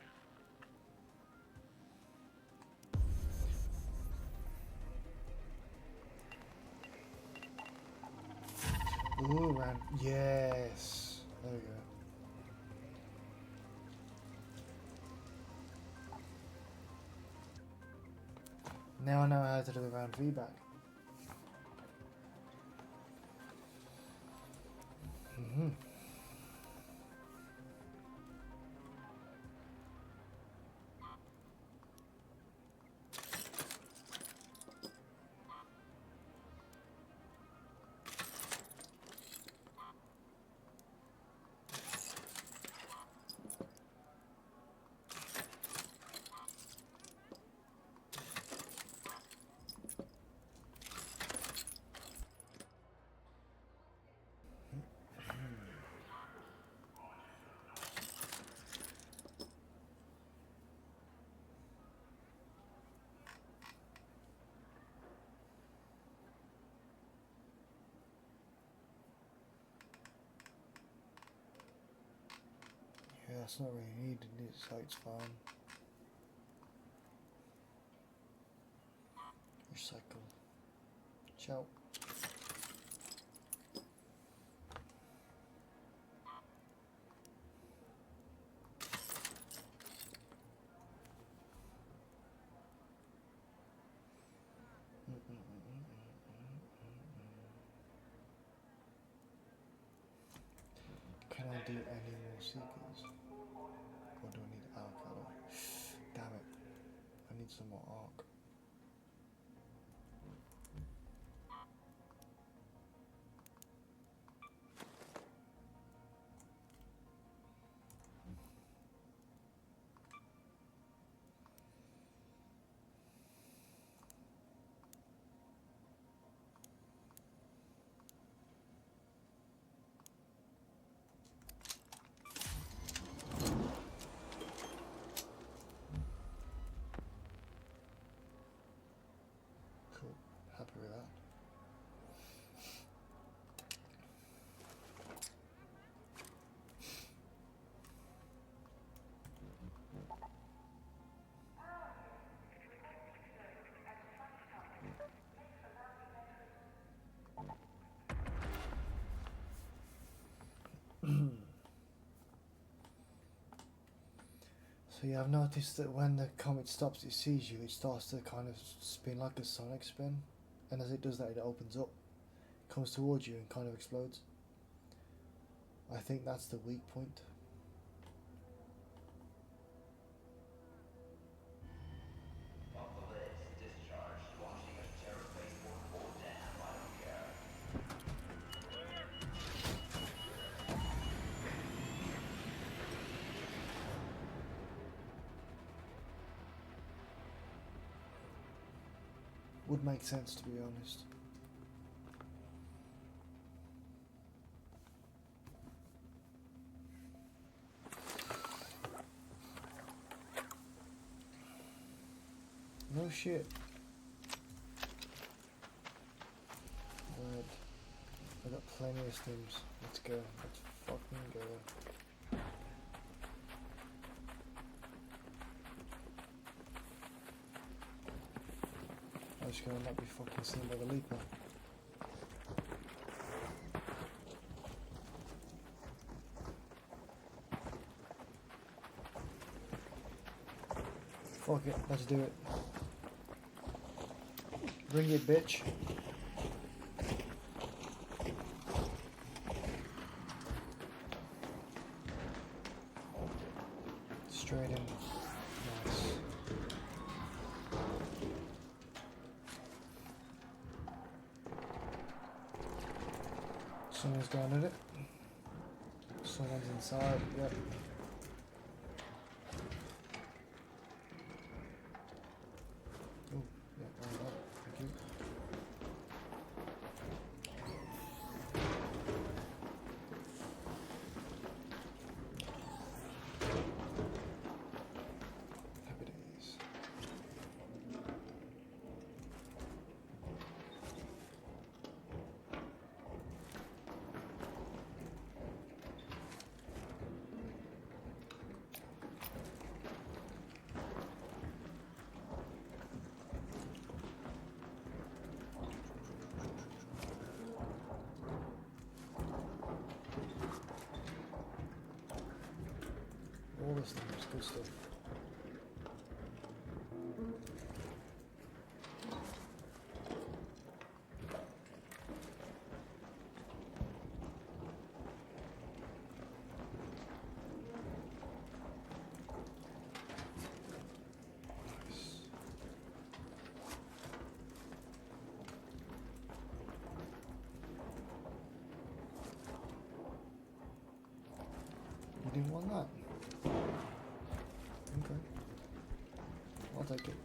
Ooh, ran. Yes. There we go. Now I know how to do the round feedback. Mm-hmm. Yeah, that's not really needed, so it's fine. Recycle. Ciao. Can I do any more seekers? Or do I need avocado? Damn it. I need some more arc. Cool. Happy with that. So yeah, I've noticed that when the comet stops, it sees you, it starts to kind of spin like a sonic spin, and as it does that, it opens up, comes towards you, and kind of explodes. I think that's the weak point. Would make sense, to be honest. No shit. Good. I got plenty of stims. Let's go. Let's fucking go. I'm just gonna not be fucking seen by the leaper. Fuck it, let's do it. Bring it, bitch. Straight in. Nice. Someone's going at it. Someone's inside, yep. Oh, yeah, alright, thank you. Happy days. systems, good stuff. You didn't want that? Okay. I'll take it.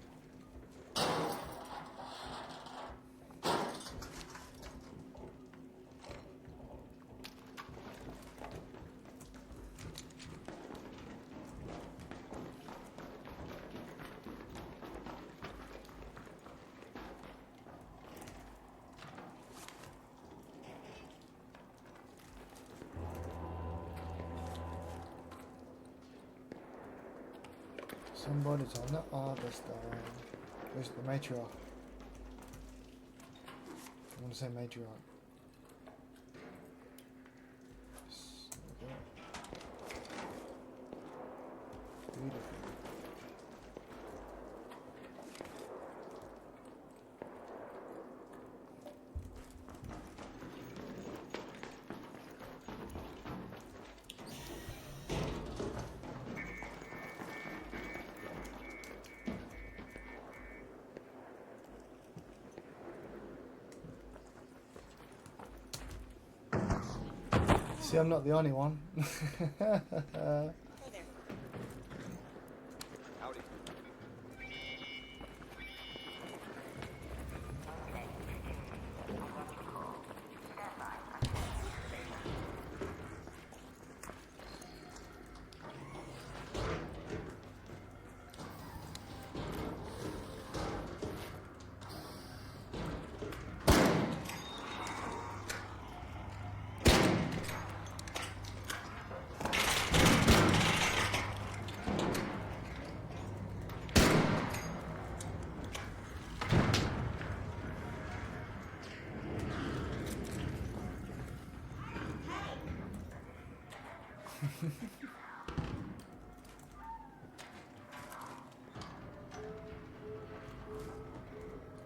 Somebody's on the harvester. Where's the matriarch? I want to say matriarch. Yes, there we go. Beautiful. See, I'm not the only one. Howdy.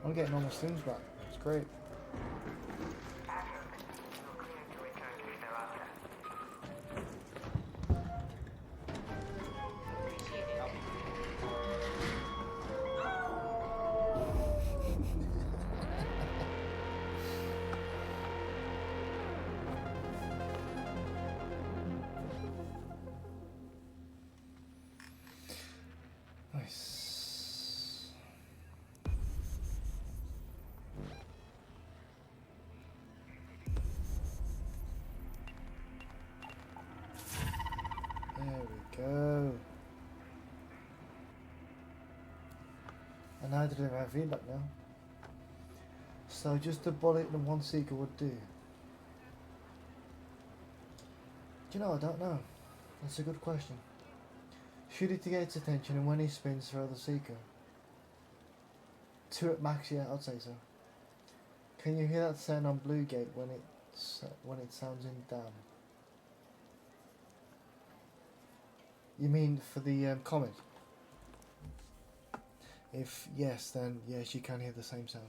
I'm getting all my stims back. It's great. Nice. There we go. And I didn't have feedback now. So just a bullet and one seeker would do. Do you know, I don't know. That's a good question. Shoot it to get its attention, and when he spins, throw the seeker. 2 at max, yeah, I'd say so. Can you hear that sound on Blue Gate when it sounds in Dam? You mean for the comet? If yes, then yes, you can hear the same sound.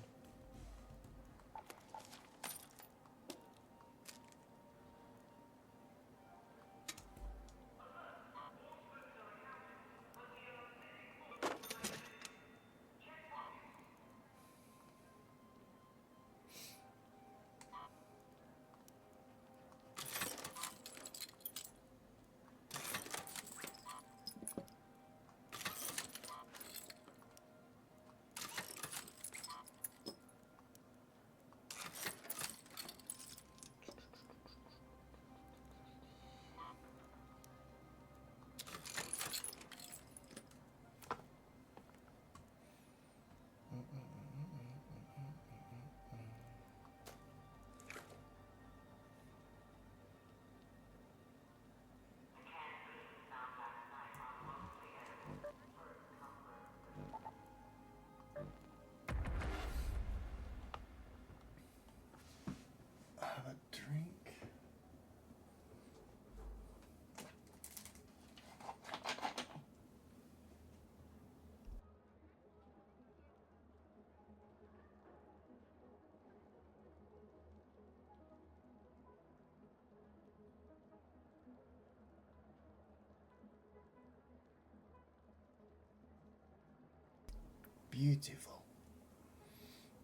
beautiful.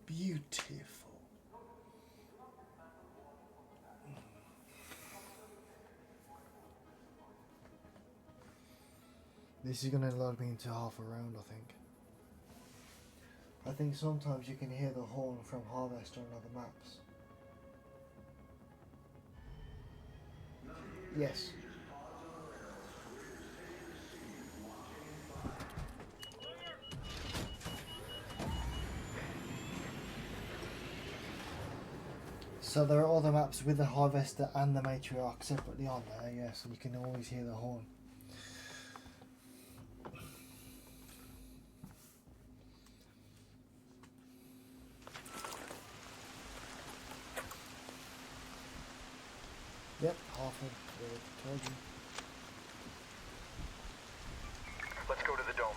Beautiful. This is going to load me into half a round, I think. I think sometimes you can hear the horn from Harvester on other maps. Yes. So there are other maps with the Harvester and the Matriarch separately on there, yes, and you can always hear the horn. Yep, half a told you. Let's go to the domes.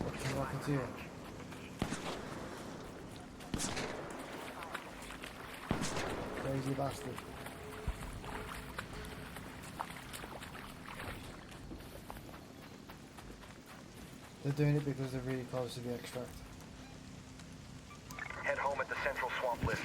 What can I do? Crazy bastard. They're doing it because they're really close to the extract. Head home at the central swamp lift.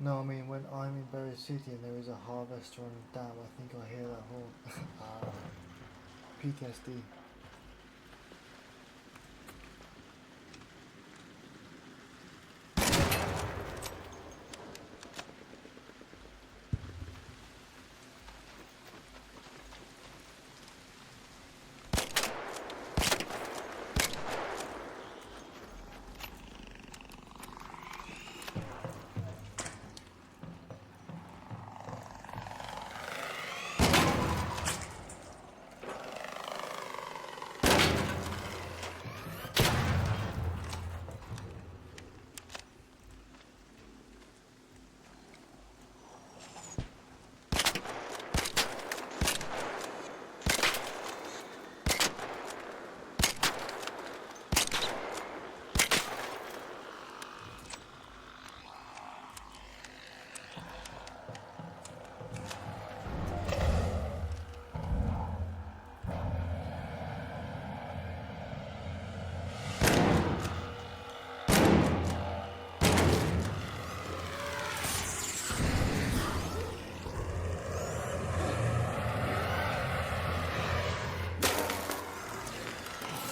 No, I mean when I'm in Berry City and there is a harvester on a dam, I think I hear that horn. PTSD.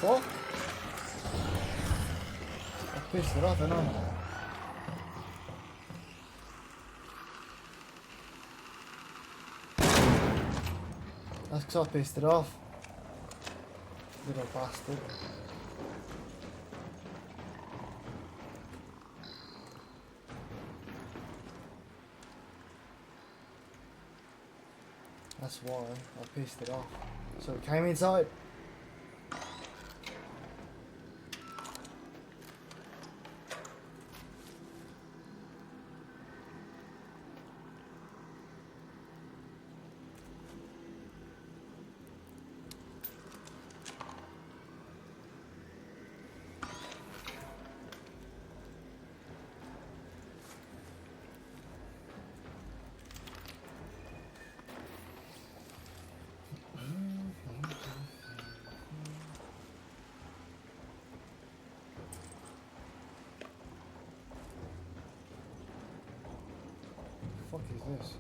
Fuck! I pissed it off, didn't I? That's because I pissed it off. Little bastard. That's why I pissed it off. So it came inside. What the fuck is this?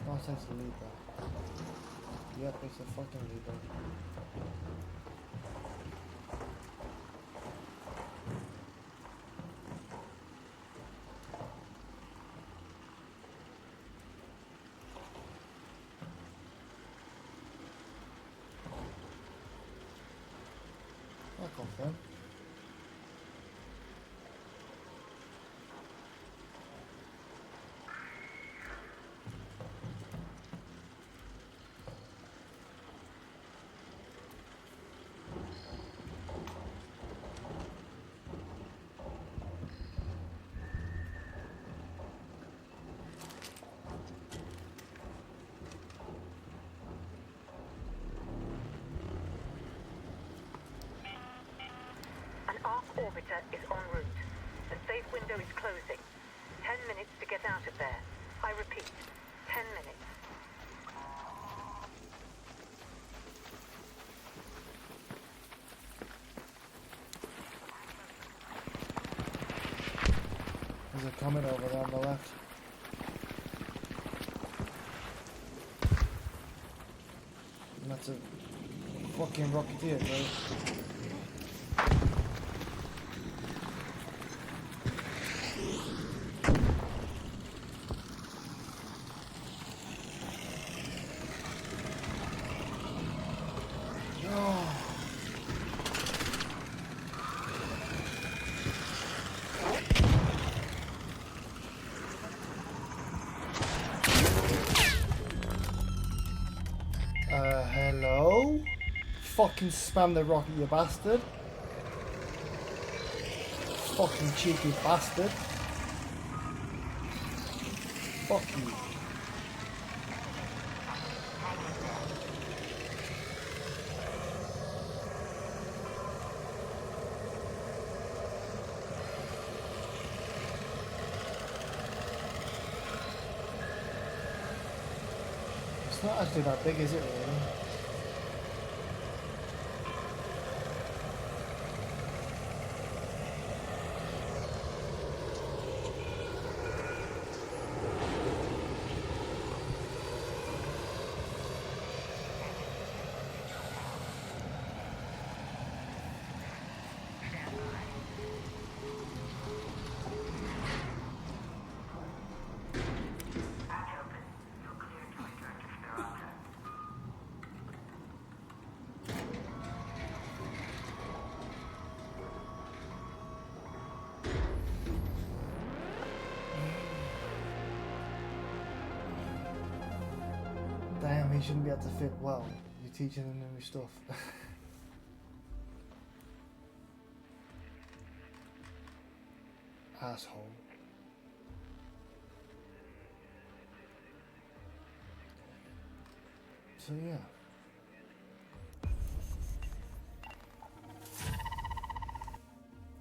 No, it's a leader. Yep, it's a fucking leader. Fuck off then. Orbiter is en route. The safe window is closing. 10 minutes to get out of there. I repeat, 10 minutes. There's a comet over there on the left. And that's a fucking Rocketeer, right? Hello? Fucking spam the rocket, you bastard. Fucking cheeky bastard. Fuck you. It's not actually that big, is it really? shouldn't be able to fit well. You're teaching them new stuff. Asshole. So yeah.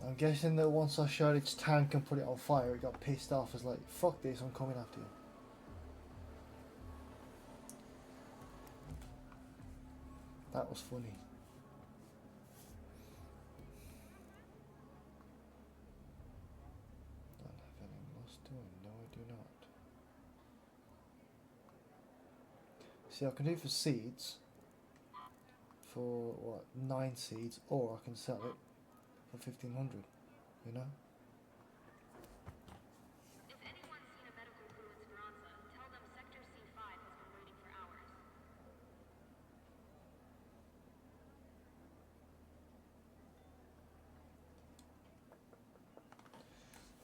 I'm guessing that once I shot its tank and put it on fire, it got pissed off. It's like, fuck this, I'm coming after you. That was funny. Don't have any moss doing. No, I do not. See, I can do for seeds. For what, 9 seeds, or I can sell it for 1,500. You know. If anyone's seen a medical crew in Speranza, tell them Sector C5 has been waiting for hours.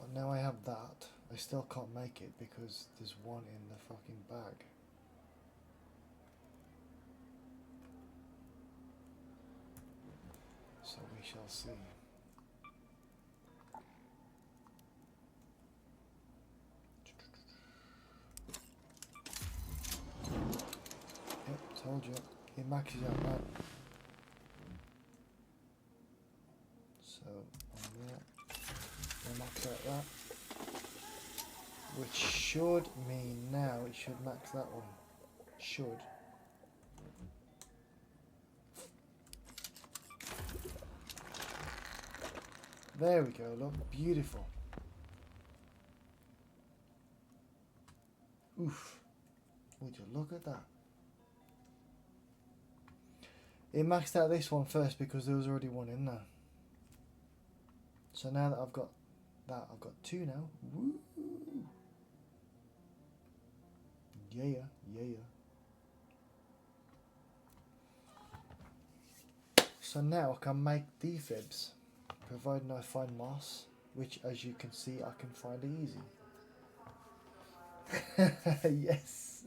But now I have that, I still can't make it because there's one in the fucking bag. So we shall see. Yep, told you. It maxes out now. So on there, we'll max out that. Which should mean now it should max that one. Should. There we go, look, beautiful. Oof. Would you look at that? It maxed out this one first because there was already one in there. So now that I've got that, I've got 2 now. Woo! Yeah, yeah. So now I can make defibs, providing I find moss, which as you can see I can find easy. Yes.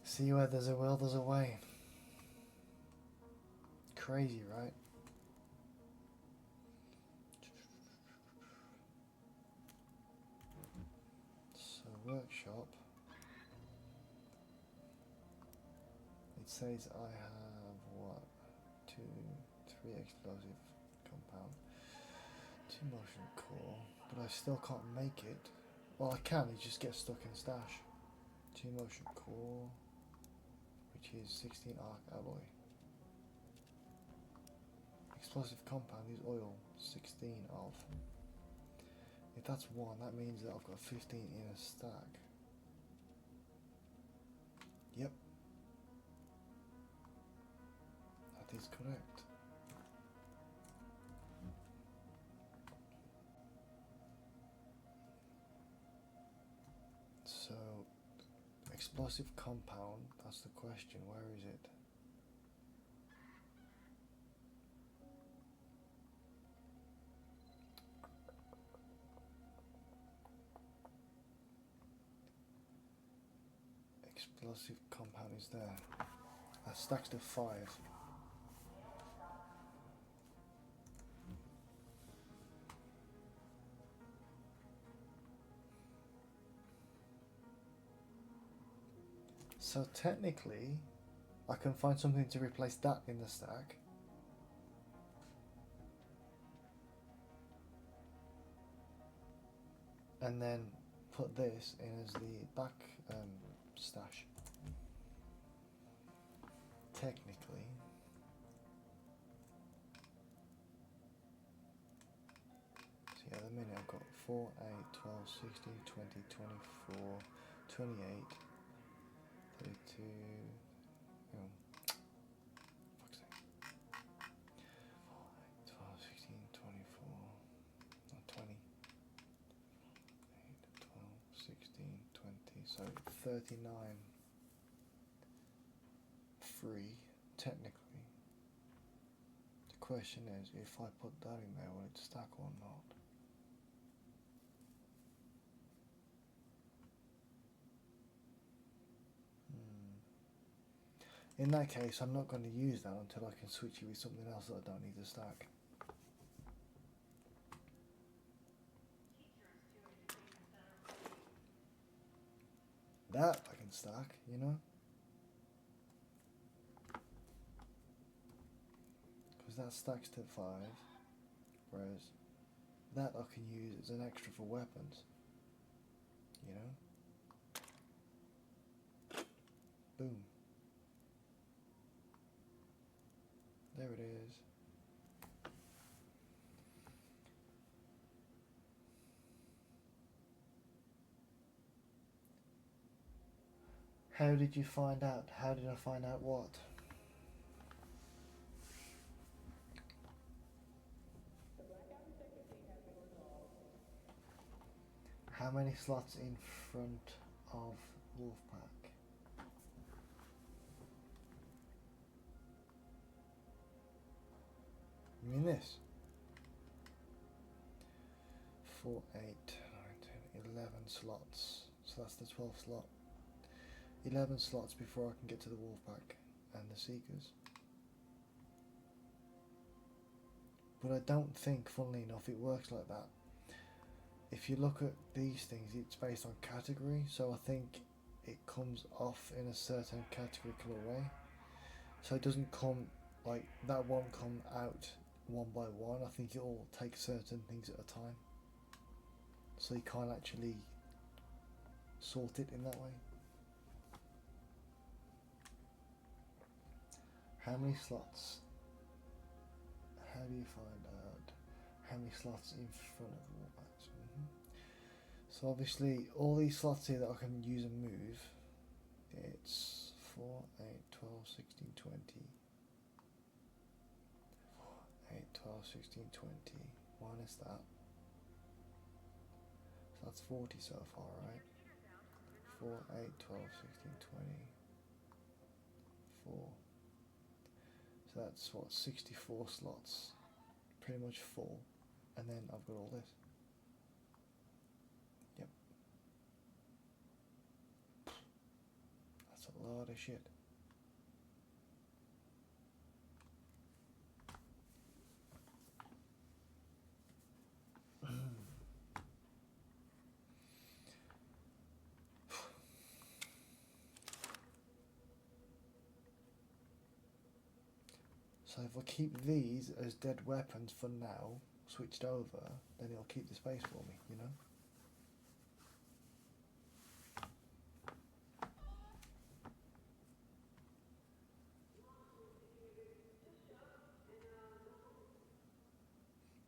See, where there's a will, there's a way. Crazy, right? So, workshop. It says I have what? 2, 3 explosive compound, 2 motion core, but I still can't make it. Well, I can, it just gets stuck in stash. 2 motion core, which is 16 arc alloy. Explosive compound is oil, 16 of. If that's 1, that means that I've got 15 in a stack. Yep. That is correct. So, explosive compound, that's the question, where is it? Explosive compound is there. That stacks to 5. So technically, I can find something to replace that in the stack. And then put this in as the back stash. Technically. So yeah, at the minute I've got 4, 8, 12, 16, 20, 24, 28, 32, fuck's sake. 4, 8, 12, 16, 24, no, 20. 8, 12, 16, 20, so 39 free, technically. The question is, if I put that in there, will it stack or not? In that case, I'm not going to use that until I can switch it with something else that I don't need to stack. That I can stack, you know? Because that stacks to 5, whereas that I can use as an extra for weapons, you know? Boom. There it is. How did you find out? How did I find out what? How many slots in front of Wolfpack? You mean this? 4, 8, 9, 10, 11 slots. So that's the 12th slot. 11 slots before I can get to the Wolfpack and the Seekers. But I don't think, funnily enough, it works like that. If you look at these things, it's based on category, so I think it comes off in a certain categorical way. So it doesn't come, like, that won't come out one by one. I think it'll take certain things at a time. So you can't actually sort it in that way. How many slots? How do you find out how many slots in front of Wolfpacks? So obviously all these slots here that I can use and move, it's 4, 8, 12, 16, 20. 4, 8, 12, 16, 20. Minus that. So that's 40 so far, right? 4, 8, 12, 16, 20. 4. So that's what, 64 slots. Pretty much full. And then I've got all this. Yep. That's a lot of shit. So if I keep these as dead weapons for now, switched over, then it'll keep the space for me, you know?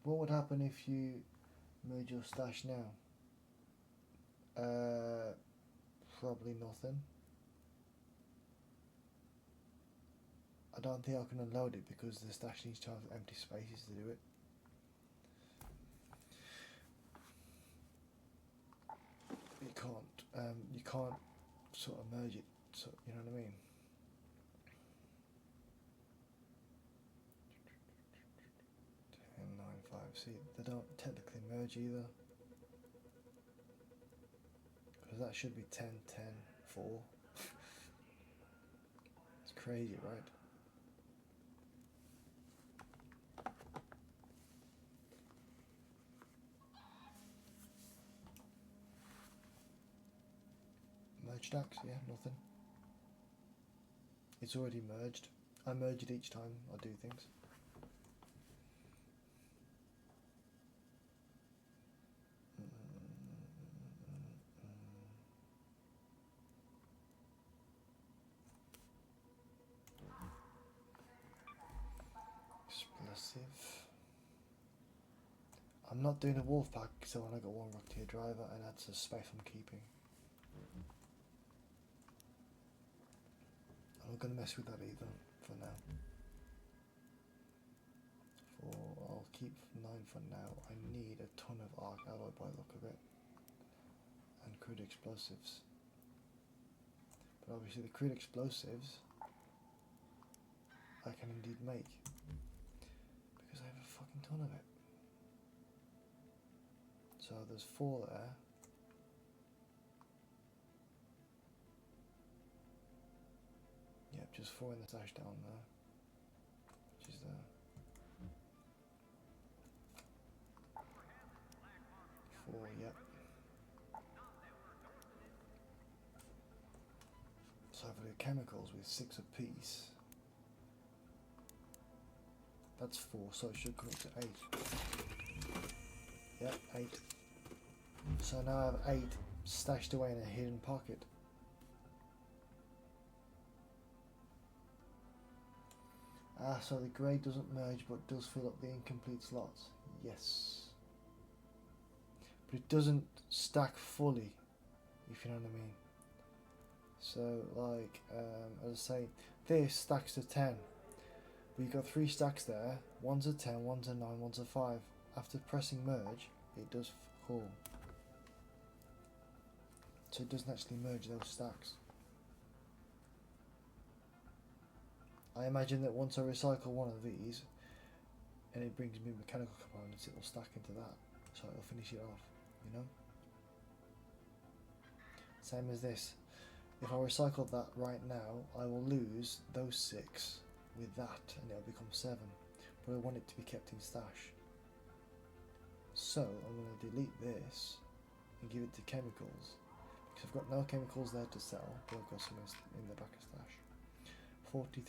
What would happen if you merge your stash now? Probably nothing. I don't think I can unload it because the stash needs to have empty spaces to do it. You can't sort of merge it, so, you know what I mean? Ten, 9, 5, see, they don't technically merge either. Because that should be 10, 10, 4. It's crazy, right? Merge stacks, yeah, nothing. It's already merged. I merge it each time I do things. Explosive. I'm not doing a wolf pack, so I only got one rock tier driver, and that's a space I'm keeping. I'm not going to mess with that either for now. I'll keep 9 for now. I need a ton of arc alloy by the look of it, and crude explosives. But obviously the crude explosives I can indeed make because I have a fucking ton of it. So there's 4 there. Yep. just 4 in the stash down there, which is there. 4, yep. So for the chemicals with 6 apiece, that's 4, so it should come up to 8. Yep, 8. So now I have 8 stashed away in a hidden pocket. Ah, so the grey doesn't merge but does fill up the incomplete slots. Yes. But it doesn't stack fully, if you know what I mean. So, like, as I say, this stacks to 10. But you've got 3 stacks there. One's a 10, one's a 9, one's a 5. After pressing merge, it does call. So it doesn't actually merge those stacks. I imagine that once I recycle one of these, and it brings me mechanical components, it will stack into that. So it'll finish it off, you know? Same as this. If I recycle that right now, I will lose those 6 with that, and it'll become 7. But I want it to be kept in stash. So I'm going to delete this and give it to chemicals, because I've got no chemicals there to sell, but I've got some in the back of stash. 43.